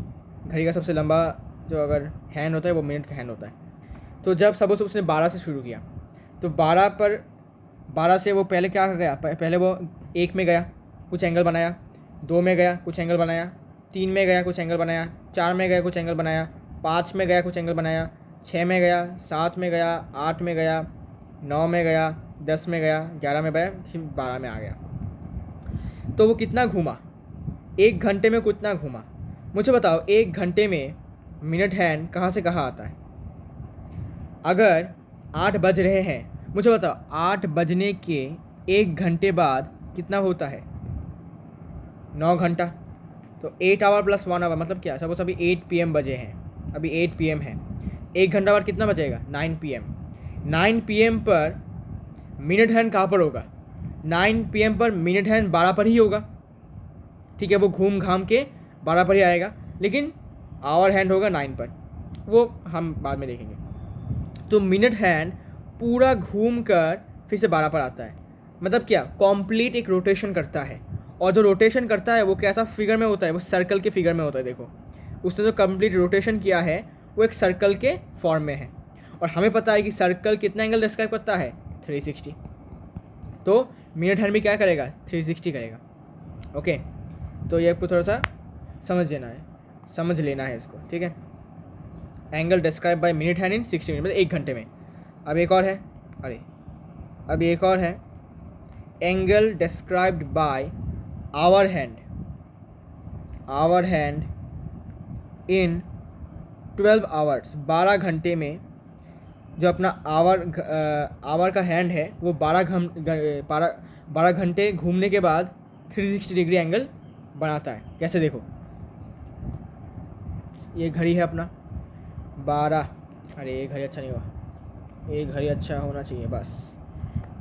घड़ी का सबसे लंबा जो अगर हैंड होता है वो मिनट का हैंड होता है। तो जब सपोज उसने 12 से शुरू किया, तो 12 से वो पहले क्या गया, पहले वो 1 में गया, कुछ एंगल बनाया, 2 में गया, कुछ एंगल बनाया, 3 में गया, कुछ एंगल बनाया, 4 में गया, कुछ एंगल बनाया, 5 में गया, कुछ एंगल बनाया, 6 में गया, 7 में गया, 8 में गया, 9 में गया, 10 में गया, 11 में गया, फिर 12 में आ गया। तो वो कितना घूमा, 1 घंटे में कितना घूमा, मुझे बताओ। 1 घंटे में मिनट हैंड कहाँ से कहाँ आता है। अगर 8 बज रहे हैं, मुझे बताओ 8 बजने के 1 घंटे बाद कितना होता है, 9 घंटा। तो 8 आवर प्लस 1 आवर मतलब क्या, सपोज अभी 8 PM बजे हैं, अभी 8 PM है, 1 घंटा बाद कितना बचेगा, 9 PM। 9 PM पर मिनट हैंड कहाँ पर होगा, 9 PM पर मिनट हैंड 12 पर ही होगा, ठीक है। वो घूम घाम के 12 पर ही आएगा, लेकिन आवर हैंड होगा 9 पर, वो हम बाद में देखेंगे। तो मिनट हैंड पूरा घूम कर फिर से 12 पर आता है, मतलब क्या, कॉम्प्लीट एक रोटेशन करता है। और जो रोटेशन करता है वो कैसा फिगर में होता है, वो सर्कल के फिगर में होता है। देखो उसने जो कंप्लीट रोटेशन किया है वो एक सर्कल के फॉर्म में है, और हमें पता है कि सर्कल कितना एंगल डिस्क्राइब करता है, 360। तो मिनट हैंड भी क्या करेगा, 360 करेगा। ओके, तो ये आपको थोड़ा सा समझ लेना है इसको, ठीक है। Angle describe by minute hand in 60 minute मतलब 1 घंटे में। अब एक और है angle described by hour hand in 12 hours. 12 घंटे में जो अपना आवर का हैंड है वो 12 घंटे घूमने के बाद 360 डिग्री एंगल बनाता है। कैसे, देखो ये घड़ी है अपना 12, अरे ये घड़ी अच्छा नहीं हुआ, ये घड़ी अच्छा होना चाहिए बस।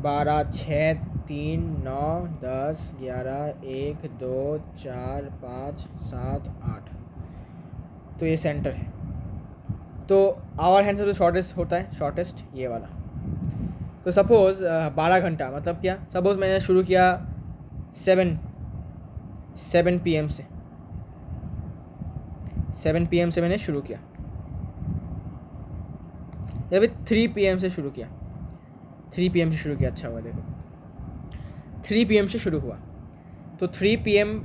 12 6 3 9 10 11 1 2 4 5 7 8, तो ये सेंटर है। तो आवर हैंड सबसे शॉर्टेस्ट होता है, शॉर्टेस्ट ये वाला। तो सपोज़ 12 घंटा मतलब क्या, सपोज़ मैंने शुरू किया 7 PM से, 7 PM से मैंने शुरू किया, या फिर 3 PM से शुरू किया, 3 PM से शुरू किया, अच्छा हुआ। देखो 3 PM से शुरू हुआ, तो 3 PM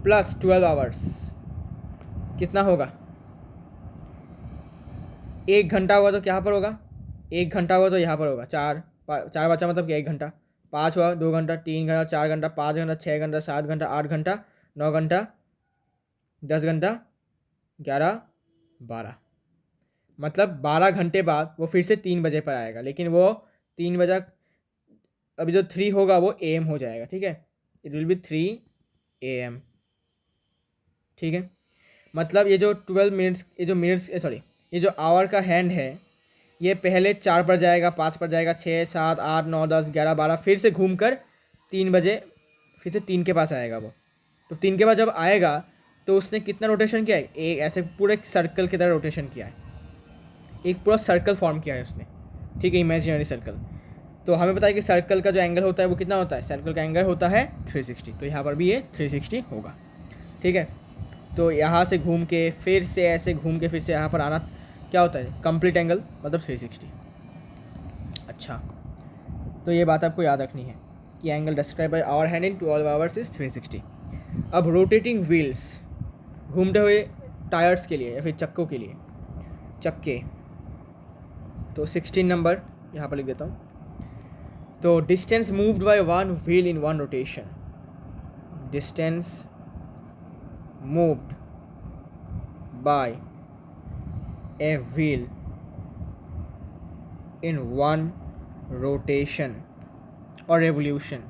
प्लस 12 आवर्स कितना होगा, 1 घंटा होगा तो क्या पर होगा, 1 घंटा होगा तो यहाँ पर होगा, 4 बचा मतलब क्या 1 घंटा, 5 हुआ 2 घंटा, 3 घंटा, 4 घंटा, 5 घंटा, 6 घंटा, 7 घंटा, 8 घंटा, 9 घंटा, 10 घंटा, 11 12, मतलब 12 घंटे बाद वो फिर से 3 बजे पर आएगा, लेकिन वो 3 बजे अभी जो 3 होगा वो AM हो जाएगा, ठीक है। इट विल बी 3 AM, ठीक है। मतलब ये जो 12 मिनट्स, ये जो आवर का हैंड है ये पहले 4 पर जाएगा, 5 पर जाएगा, 6 7 8 9 10 11 12, फिर से घूम कर 3 बजे फिर से 3 के पास आएगा वो। तो 3 के बाद जब आएगा तो उसने कितना रोटेशन किया है, एक ऐसे पूरे सर्कल की तरह रोटेशन किया है, एक पूरा सर्कल फॉर्म किया है उसने, ठीक है, इमेजिनरी सर्कल। तो हमें पता है कि सर्कल का जो एंगल होता है वो कितना होता है, सर्कल का एंगल होता है 360, तो यहाँ पर भी ये 360 होगा, ठीक है। तो यहाँ से घूम के फिर से ऐसे घूम के फिर से यहाँ पर आना क्या होता है, कंप्लीट एंगल मतलब 360। अच्छा, तो ये बात आपको याद रखनी है कि angle describe by hour hand in 12 hours is 360। अब रोटेटिंग व्हील्स, घूमते हुए टायर्स के लिए या फिर चक्कों के लिए, चक्के, तो 16 नंबर यहाँ पर लिख देता हूँ। तो distance moved by one wheel in one rotation, distance moved by a wheel in one rotation or revolution,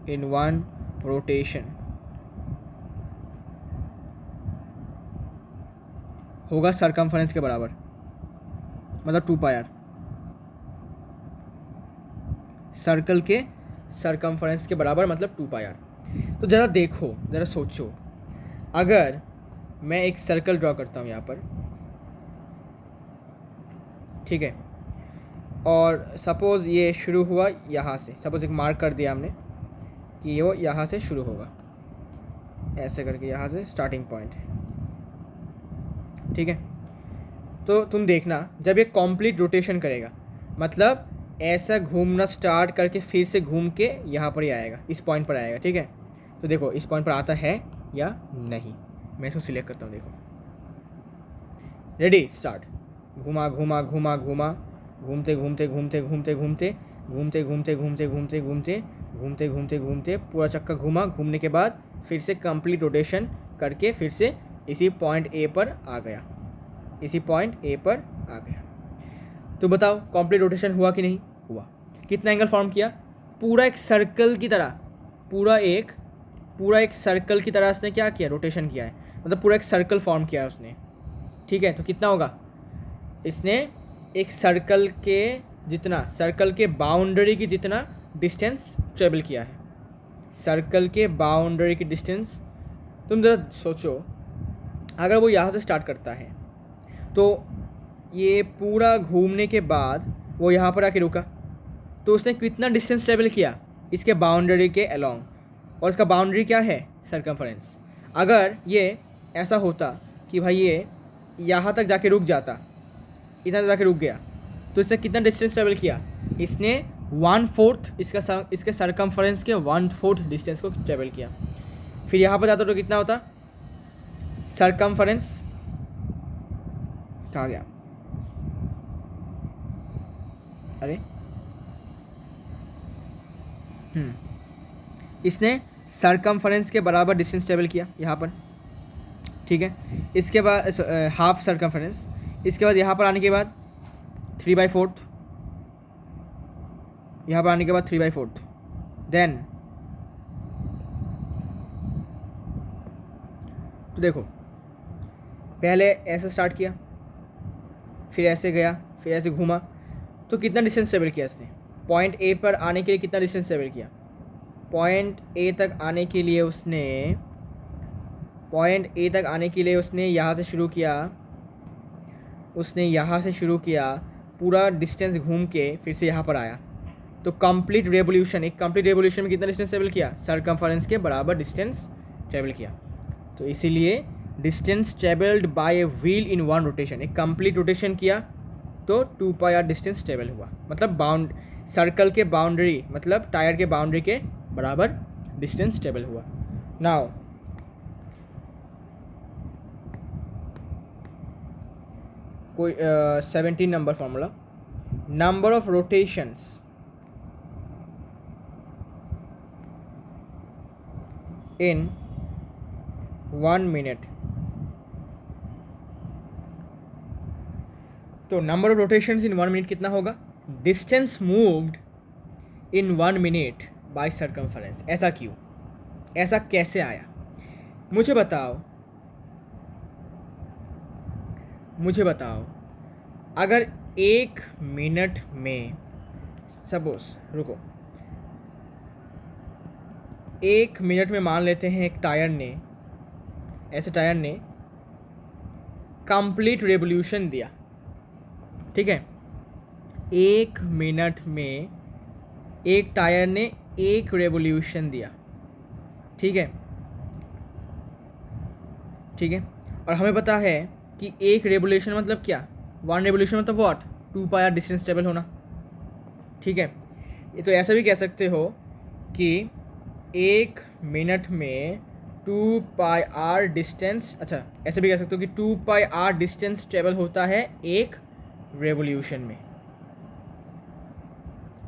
in one rotation होगा सरकमफरेंस के बराबर, मतलब 2πr, सर्कल के सरकमफरेंस के बराबर मतलब 2πr। तो ज़रा देखो, ज़रा सोचो, अगर मैं एक सर्कल ड्रॉ करता हूँ यहाँ पर, ठीक है, और सपोज़ ये शुरू हुआ यहाँ से, सपोज़ एक मार्क कर दिया हमने कि ये वो यहाँ से शुरू होगा, ऐसे करके यहाँ से स्टार्टिंग पॉइंट है, ठीक है। तो तुम देखना जब ये कंप्लीट रोटेशन करेगा, मतलब ऐसा घूमना स्टार्ट करके फिर से घूम के यहाँ पर ही आएगा, इस पॉइंट पर आएगा, ठीक है। तो देखो इस पॉइंट पर आता है या नहीं, मैं इसको सिलेक्ट करता हूँ, देखो, रेडी, स्टार्ट, घुमा घुमा घुमा घुमा, घूमते घूमते घूमते घूमते घूमते घूमते घूमते घूमते घूमते घूमते घूमते घूमते घूमते पूरा चक्का घुमा, घूमने के बाद फिर से कंप्लीट रोटेशन करके फिर से इसी पॉइंट ए पर आ गया, इसी पॉइंट ए पर आ गया। तो बताओ कंप्लीट रोटेशन हुआ कि नहीं हुआ? कितना एंगल फॉर्म किया? पूरा एक सर्कल की तरह, पूरा एक सर्कल की तरह उसने क्या किया, रोटेशन किया है, मतलब पूरा एक सर्कल फॉर्म किया है उसने, ठीक है। तो कितना होगा, इसने एक सर्कल के जितना, सर्कल के बाउंड्री की जितना डिस्टेंस ट्रेवल किया है, सर्कल के बाउंड्री की डिस्टेंस। तुम ज़रा सोचो, अगर वो यहाँ से स्टार्ट करता है तो ये पूरा घूमने के बाद वो यहाँ पर आके रुका, तो उसने कितना डिस्टेंस ट्रेवल किया इसके बाउंड्री के अलोंग, और इसका बाउंड्री क्या है, सरकमफरेंस। अगर ये ऐसा होता कि भाई ये यहाँ तक जाके रुक जाता, इतना जाके रुक गया, तो इसने कितना डिस्टेंस ट्रेवल किया, इसने 1/4 इसके सरकमफरेंस के 1/4 डिस्टेंस को ट्रेवल किया। फिर यहाँ पर जाता तो कितना होता, सरकमफरेंस कहाँ गया, अरे इसने सरकमफरेंस के बराबर डिस्टेंस ट्रेवल किया यहाँ पर, ठीक है। इसके बाद हाफ सरकमफरेंस, इसके बाद यहाँ पर आने के बाद 3/4, यहाँ पर आने के बाद 3/4, देन तो देखो पहले ऐसे स्टार्ट किया, फिर ऐसे गया, फिर ऐसे घूमा, तो कितना डिस्टेंस ट्रेवल किया इसने, पॉइंट ए पर आने के लिए कितना डिस्टेंस ट्रेवल किया, पॉइंट ए तक आने के लिए उसने यहाँ से शुरू किया, पूरा डिस्टेंस घूम के फिर से यहाँ पर आया, तो कंप्लीट रेवोल्यूशन में कितना डिस्टेंस ट्रेवल किया, सरकमफरेंस के बराबर डिस्टेंस ट्रेवल किया। तो इसीलिए distance travelled by a wheel in one rotation, एक कंप्लीट रोटेशन किया तो 2πr डिस्टेंस ट्रेवल हुआ, मतलब सर्कल के बाउंड्री, मतलब टायर के बाउंड्री के बराबर डिस्टेंस ट्रेवल हुआ। नाउ कोई 17 number formula, number of rotations in 1 minute. तो number of rotations in 1 minute कितना होगा, distance moved in 1 minute by circumference. ऐसा क्यों, ऐसा कैसे आया, मुझे बताओ। अगर 1 मिनट में, सपोज रुको, 1 मिनट में मान लेते हैं एक टायर ने कंप्लीट रेवोल्यूशन दिया, ठीक है। 1 मिनट में एक टायर ने 1 रेवोल्यूशन दिया, ठीक है। ठीक है। और हमें पता है कि एक रेवोल्यूशन मतलब क्या, वन रेवोल्यूशन मतलब व्हाट, 2πr डिस्टेंस ट्रेवल होना। ठीक है, ये तो ऐसा भी कह सकते हो कि 1 मिनट में 2πr डिस्टेंस, अच्छा ऐसे भी कह सकते हो कि 2πr डिस्टेंस ट्रेवल होता है एक रेवोल्यूशन में।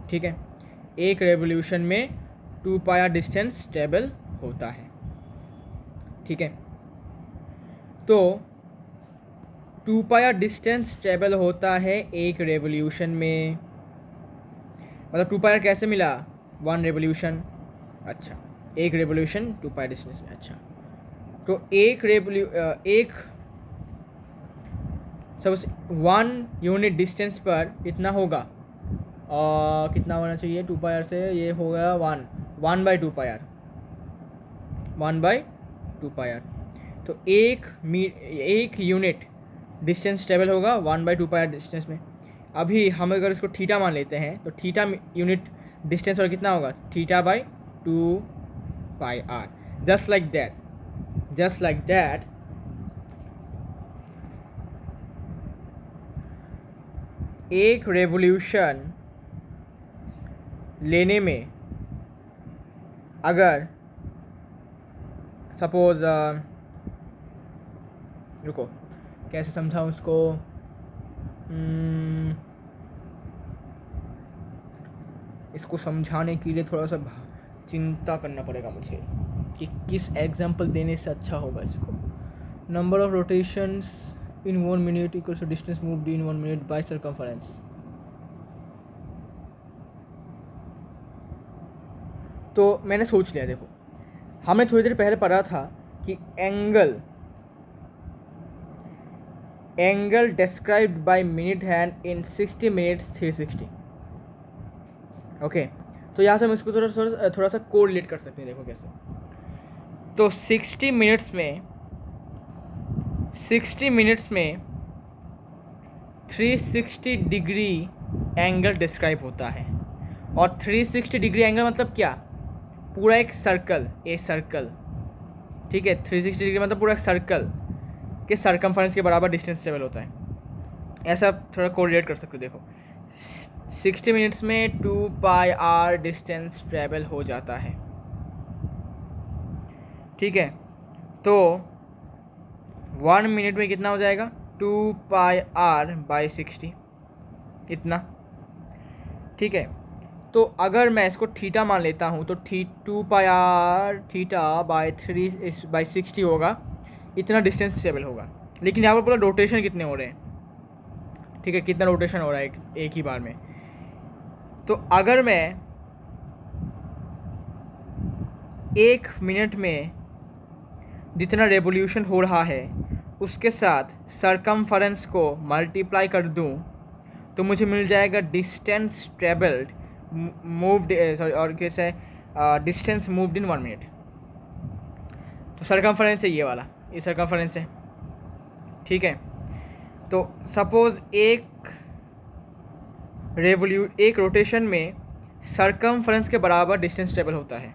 ठीक है, एक रेवोल्यूशन में 2πr डिस्टेंस ट्रेवल होता है। ठीक है, तो 2πr डिस्टेंस ट्रेवल होता है एक रेवोल्यूशन में, मतलब 2πr कैसे मिला, वन रेवोल्यूशन। अच्छा, एक रेवोल्यूशन 2πr डिस्टेंस में। अच्छा, तो एक सपोज 1 यूनिट डिस्टेंस पर इतना होगा, और कितना होना चाहिए 2πr से, ये हो गया 1/2πr, 1/2πr। तो एक यूनिट डिस्टेंस ट्रेवल होगा 1/2πr डिस्टेंस में। अभी हम अगर इसको थीटा मान लेते हैं तो थीटा यूनिट डिस्टेंस पर कितना होगा, θ/2πr। जस्ट लाइक दैट एक रेवोल्यूशन लेने में अगर सपोज रुको कैसे समझाऊँ उसको, इसको समझाने के लिए थोड़ा सा चिंता करना पड़ेगा मुझे कि किस एग्जाम्पल देने से अच्छा होगा इसको। Number of rotations in 1 minute equals to distance moved in 1 minute by circumference. तो मैंने सोच लिया, देखो हमने थोड़ी देर पहले पढ़ा था कि angle described bye minute hand in 60 minutes 360। Okay, तो यहाँ से हम इसको थोड़ा सा कोरिलेट कर सकते हैं। देखो कैसे, तो 60 मिनट्स में 360 डिग्री एंगल डिस्क्राइब होता है। और 360 डिग्री एंगल मतलब क्या, पूरा एक सर्कल, ठीक है, 360 डिग्री मतलब पूरा एक सर्कल के सरकमफरेंस के बराबर डिस्टेंस ट्रेवल होता है। ऐसा थोड़ा कोरिलेट कर सकते हो। देखो 60 मिनट्स में 2πr डिस्टेंस ट्रेवल हो जाता है। ठीक है, तो 1 मिनट में कितना हो जाएगा, 2πr/60 इतना। ठीक है, तो अगर मैं इसको थीटा मान लेता हूँ तो 2πr θ/3/60 होगा, इतना डिस्टेंस ट्रेवल होगा। लेकिन यहाँ पर पूरा रोटेशन कितने हो रहे हैं, ठीक है, कितना रोटेशन हो रहा है एक ही बार में। तो अगर मैं 1 मिनट में जितना रेवोल्यूशन हो रहा है उसके साथ सरकमफरेंस को मल्टीप्लाई कर दूं तो मुझे मिल जाएगा डिस्टेंस ट्रेवल्ड मूव्ड, सॉरी, और कैसे डिस्टेंस मूव्ड इन 1 मिनट। तो सरकमफरेंस है ये वाला, ये सरकमफरेंस है। ठीक है, तो सपोज एक रोटेशन में सरकमफरेंस के बराबर डिस्टेंस ट्रेवल होता है,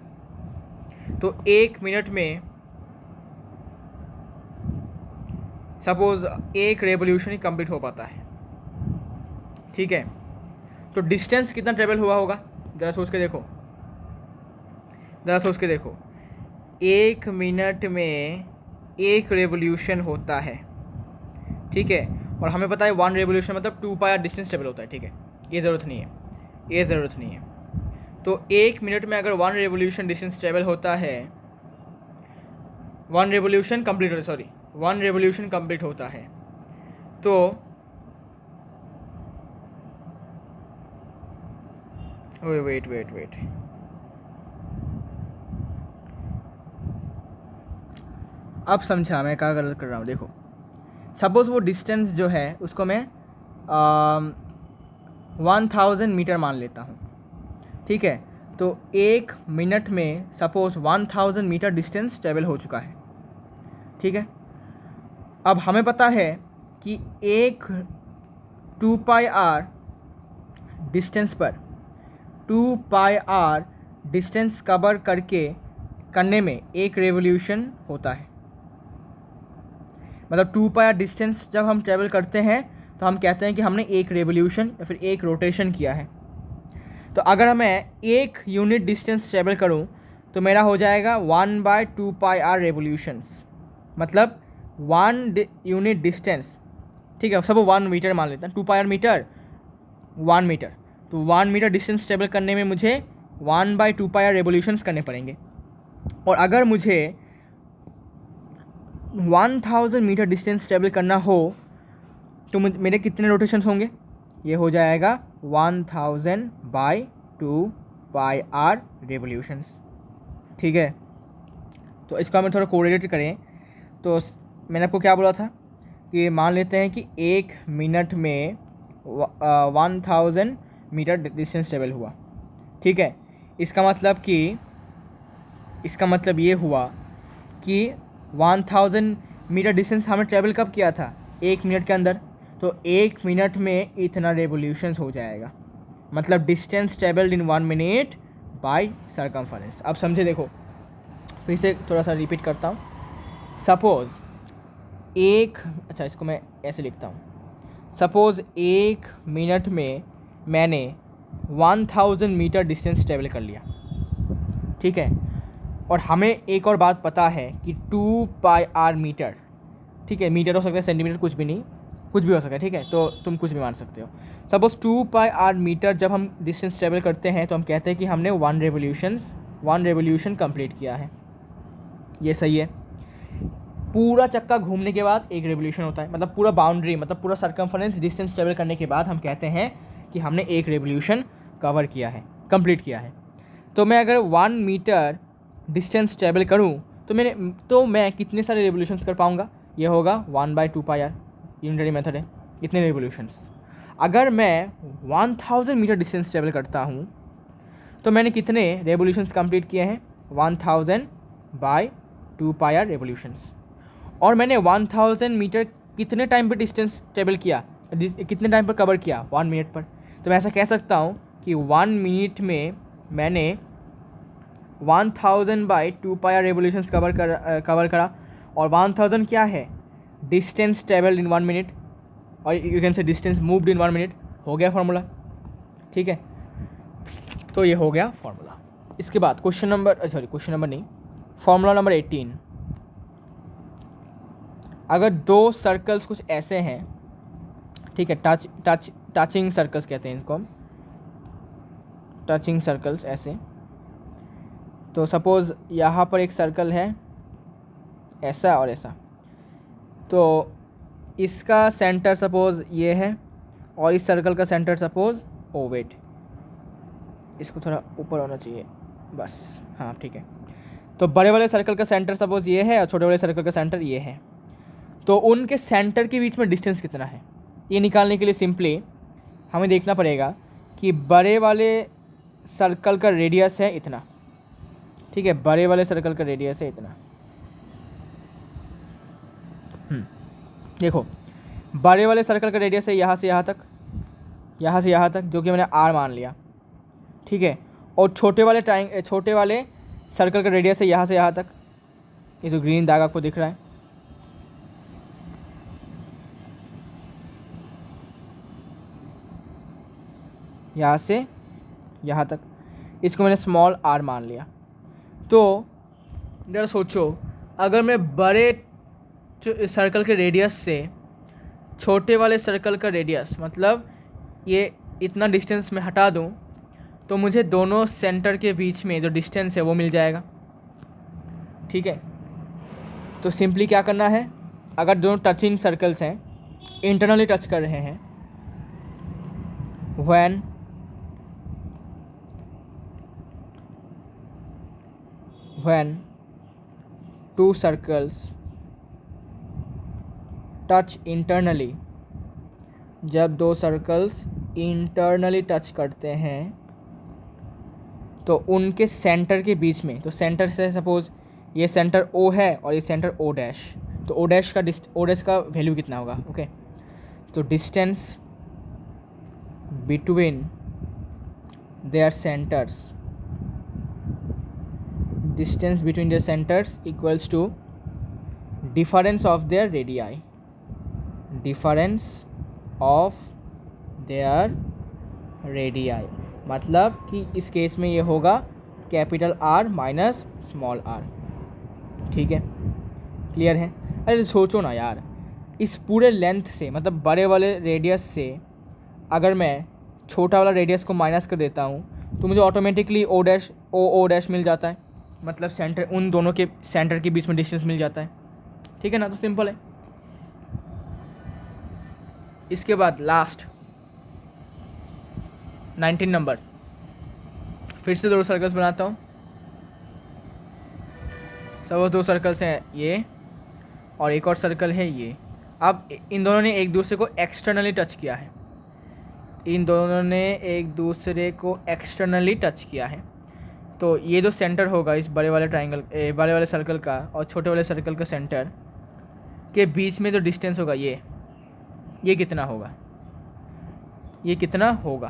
तो 1 मिनट में सपोज एक रेवोल्यूशन ही कंप्लीट हो पाता है। ठीक है, तो डिस्टेंस कितना ट्रेवल हुआ होगा, ज़रा सोच के देखो। 1 मिनट में एक रेवोल्यूशन होता है। ठीक है, और हमें पता है 1 रेवोल्यूशन मतलब 2πr डिस्टेंस ट्रेवल होता है। ठीक है, ये ज़रूरत नहीं है। तो 1 मिनट में अगर 1 रेवोल्यूशन डिस्टेंस ट्रेवल होता है, 1 रेवोल्यूशन कंप्लीट होता है, तो वेट अब समझा मैं क्या गलत कर रहा हूँ। देखो सपोज़ वो डिस्टेंस जो है उसको मैं 1000 मीटर मान लेता हूँ। ठीक है, तो 1 मिनट में सपोज़ 1000 मीटर डिस्टेंस ट्रेवल हो चुका है। ठीक है, अब हमें पता है कि एक 2πr डिस्टेंस पर 2πr डिस्टेंस कवर करने में एक रेवोल्यूशन होता है। मतलब 2 पाई डिस्टेंस जब हम ट्रेवल करते हैं तो हम कहते हैं कि हमने एक रेवोल्यूशन या फिर एक रोटेशन किया है। तो अगर मैं एक यूनिट डिस्टेंस ट्रेवल करूं तो मेरा हो जाएगा 1/2 पाई रेवोल्यूशंस, मतलब 1 यूनिट डिस्टेंस, ठीक है, सब 1 मीटर मान लेते हैं, 2 पाई मीटर 1 मीटर, तो 1 मीटर डिस्टेंस ट्रेवल करने में मुझे 1/2 पाई रेवोल्यूशंस करने पड़ेंगे। और अगर मुझे 1000 मीटर डिस्टेंस ट्रेवल करना हो तो मेरे कितने रोटेशंस होंगे? ये हो जाएगा 1000/2 पाई रेवोल्यूशंस, ठीक है। तो इसको हमें थोड़ा कोरिलेट करें तो मैंने आपको क्या बोला था कि मान लेते हैं कि 1 मिनट में 1000 मीटर डिस्टेंस ट्रेवल हुआ, ठीक है। इसका मतलब ये हुआ कि 1000 मीटर डिस्टेंस हमने ट्रेवल कब किया था? 1 मिनट के अंदर। तो 1 मिनट में इतना रेवोल्यूशंस हो जाएगा, मतलब distance travelled in 1 minute by circumference. अब समझे, देखो फिर से थोड़ा सा रिपीट करता हूँ। सपोज़ इसको मैं ऐसे लिखता हूँ। सपोज़ 1 मिनट में मैंने 1000 मीटर डिस्टेंस ट्रेवल कर लिया, ठीक है। और हमें एक और बात पता है कि 2 पाई मीटर, ठीक है, मीटर हो सकता है, सेंटीमीटर कुछ भी नहीं, कुछ भी हो सकता है, ठीक है, तो तुम कुछ भी मान सकते हो। सपोज़ 2 पाई मीटर जब हम डिस्टेंस ट्रेवल करते हैं तो हम कहते हैं कि हमने 1 रेवोल्यूशन कंप्लीट किया है। ये सही है। पूरा चक्का घूमने के बाद एक रेवोल्यूशन होता है, मतलब पूरा बाउंड्री, मतलब पूरा सर्कमफरेंस डिस्टेंस ट्रेवल करने के बाद हम कहते हैं कि हमने एक रेवोल्यूशन कवर किया है, कंप्लीट किया है। तो मैं अगर 1 मीटर डिस्टेंस ट्रेवल करूं तो मैं कितने सारे रेवोल्यूशंस कर पाऊंगा? ये होगा 1/2 पाई, यूनिटरी मेथड है, इतने रेवोल्यूशंस। अगर मैं 1000 मीटर डिस्टेंस ट्रेवल करता हूं तो मैंने कितने रेवोल्यूशंस कंप्लीट किए हैं? 1000/2 पाई रेवोल्यूशंस। और मैंने 1000 मीटर कितने टाइम पर डिस्टेंस ट्रेवल किया, कितने टाइम पर कवर किया? 1 मिनट पर। तो मैं ऐसा कह सकता हूँ कि 1 मिनट में मैंने 1000/2 पाई रेवोल्यूशंस कवर करा। और 1000 क्या है? डिस्टेंस ट्रेवल्ड इन 1 मिनट, और you can say distance moved in 1 minute. हो गया फार्मूला, ठीक है। तो ये हो गया फार्मूला। इसके बाद फार्मूला नंबर 18। अगर 2 सर्कल्स कुछ ऐसे हैं, ठीक है, टचिंग सर्कल्स कहते हैं इनको हम, टचिंग सर्कल्स ऐसे। तो सपोज़ यहाँ पर एक सर्कल है ऐसा और ऐसा, तो इसका सेंटर सपोज़ ये है और इस सर्कल का सेंटर सपोज़ वेट, इसको थोड़ा ऊपर होना चाहिए बस, हाँ ठीक है। तो बड़े वाले सर्कल का सेंटर सपोज़ ये है और छोटे वाले सर्कल का सेंटर ये है। तो उनके सेंटर के बीच में डिस्टेंस कितना है, ये निकालने के लिए सिंपली हमें देखना पड़ेगा कि बड़े वाले सर्कल का रेडियस है इतना, ठीक है, बड़े वाले सर्कल का रेडियस है इतना। देखो बड़े वाले सर्कल का रेडियस है यहाँ से यहाँ तक, यहाँ से यहाँ तक, जो कि मैंने r मान लिया, ठीक है। और छोटे वाले सर्कल का रेडियस है यहाँ से यहाँ तक, ये जो ग्रीन दाग आपको दिख रहा है, यहाँ से यहाँ तक, इसको मैंने स्मॉल r मान लिया। तो जरा सोचो, अगर मैं बड़े सर्कल के रेडियस से छोटे वाले सर्कल का रेडियस, मतलब ये इतना डिस्टेंस में हटा दूँ तो मुझे दोनों सेंटर के बीच में जो डिस्टेंस है वो मिल जाएगा, ठीक है। तो सिंपली क्या करना है, अगर दोनों टचिंग सर्कल्स हैं, इंटरनली टच कर रहे हैं, when 2 circles टच इंटरनली, जब 2 सर्कल्स इंटरनली टच करते हैं तो उनके सेंटर के बीच में, तो सेंटर से सपोज़ ये सेंटर O है और ये सेंटर O डैश, तो O डैश का वैल्यू कितना होगा? ओके, तो distance between their centres equals to difference of their radii, difference of their radii, मतलब कि इस केस में ये होगा capital R minus small R. ठीक है, क्लियर है? अरे सोचो ना यार, इस पूरे लेंथ से मतलब बड़े वाले रेडियस से अगर मैं छोटा वाला रेडियस को माइनस कर देता हूँ तो मुझे ऑटोमेटिकली ओ डैश मिल जाता है, मतलब सेंटर, उन दोनों के सेंटर के बीच में डिस्टेंस मिल जाता है। ठीक है ना, तो सिंपल है। इसके बाद लास्ट 19 नंबर, फिर से दो सर्कल्स बनाता हूँ। सब दो सर्कल्स हैं ये, और एक और सर्कल है ये। अब इन दोनों ने एक दूसरे को एक्सटर्नली टच किया है, इन दोनों ने एक दूसरे को एक्सटर्नली टच किया है। तो ये जो सेंटर होगा इस बड़े वाले ट्राइंगल, बड़े वाले सर्कल का और छोटे वाले सर्कल का सेंटर के बीच में जो डिस्टेंस होगा ये कितना होगा, ये कितना होगा?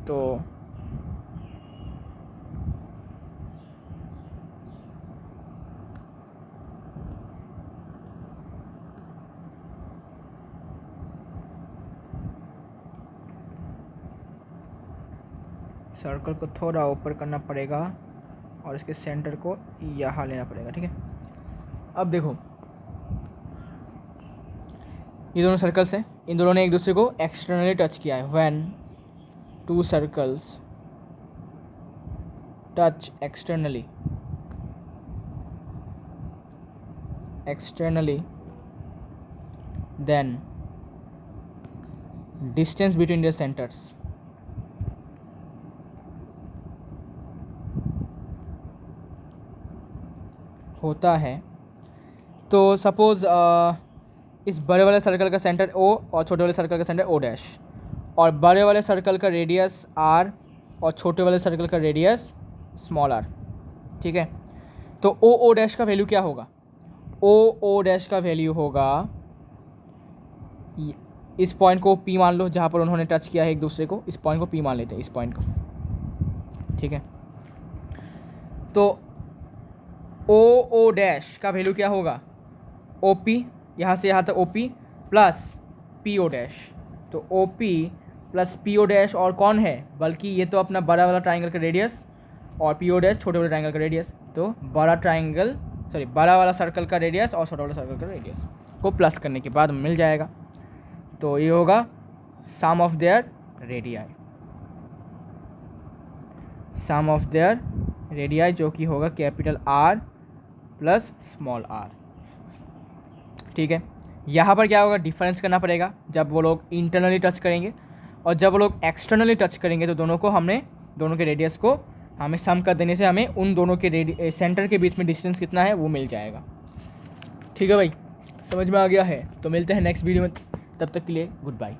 तो सर्कल को थोड़ा ऊपर करना पड़ेगा और इसके सेंटर को यहाँ लेना पड़ेगा। ठीक है, अब देखो ये दोनों सर्कल्स हैं, इन दोनों ने एक दूसरे को एक्सटर्नली टच किया है। When two circles touch externally then distance between their centres होता है। तो सपोज़ इस बड़े वाले सर्कल का सेंटर O और छोटे वाले सर्कल का सेंटर O डैश, और बड़े वाले सर्कल का रेडियस R और छोटे वाले सर्कल का रेडियस स्मॉल r। ठीक है, तो O डैश का वैल्यू क्या होगा? O डैश का वैल्यू होगा, इस पॉइंट को P मान लो जहाँ पर उन्होंने टच किया है एक दूसरे को, इस पॉइंट को P मान लेते हैं, इस पॉइंट को। ठीक है, तो O डैश का वैल्यू क्या होगा? OP, यहाँ से यहाँ तक OP प्लस PO डैश। तो OP प्लस PO डैश और कौन है, बल्कि ये तो अपना बड़ा वाला ट्राइंगल का रेडियस, और PO डैश छोटे वाले ट्राइंगल का रेडियस। तो बड़ा वाला सर्कल का रेडियस और छोटा वाला सर्कल का रेडियस को प्लस करने के बाद मिल जाएगा। तो ये होगा सम ऑफ देयर रेडियाई, जो कि होगा capital R plus small r। ठीक है, यहाँ पर क्या होगा, डिफरेंस करना पड़ेगा जब वो लोग इंटरनली टच करेंगे, और जब वो लोग एक्सटर्नली टच करेंगे तो दोनों के रेडियस को हमें सम कर देने से हमें उन दोनों के सेंटर के बीच में डिस्टेंस कितना है वो मिल जाएगा। ठीक है भाई, समझ में आ गया है? तो मिलते हैं नेक्स्ट वीडियो में, तब तक के लिए गुड बाय।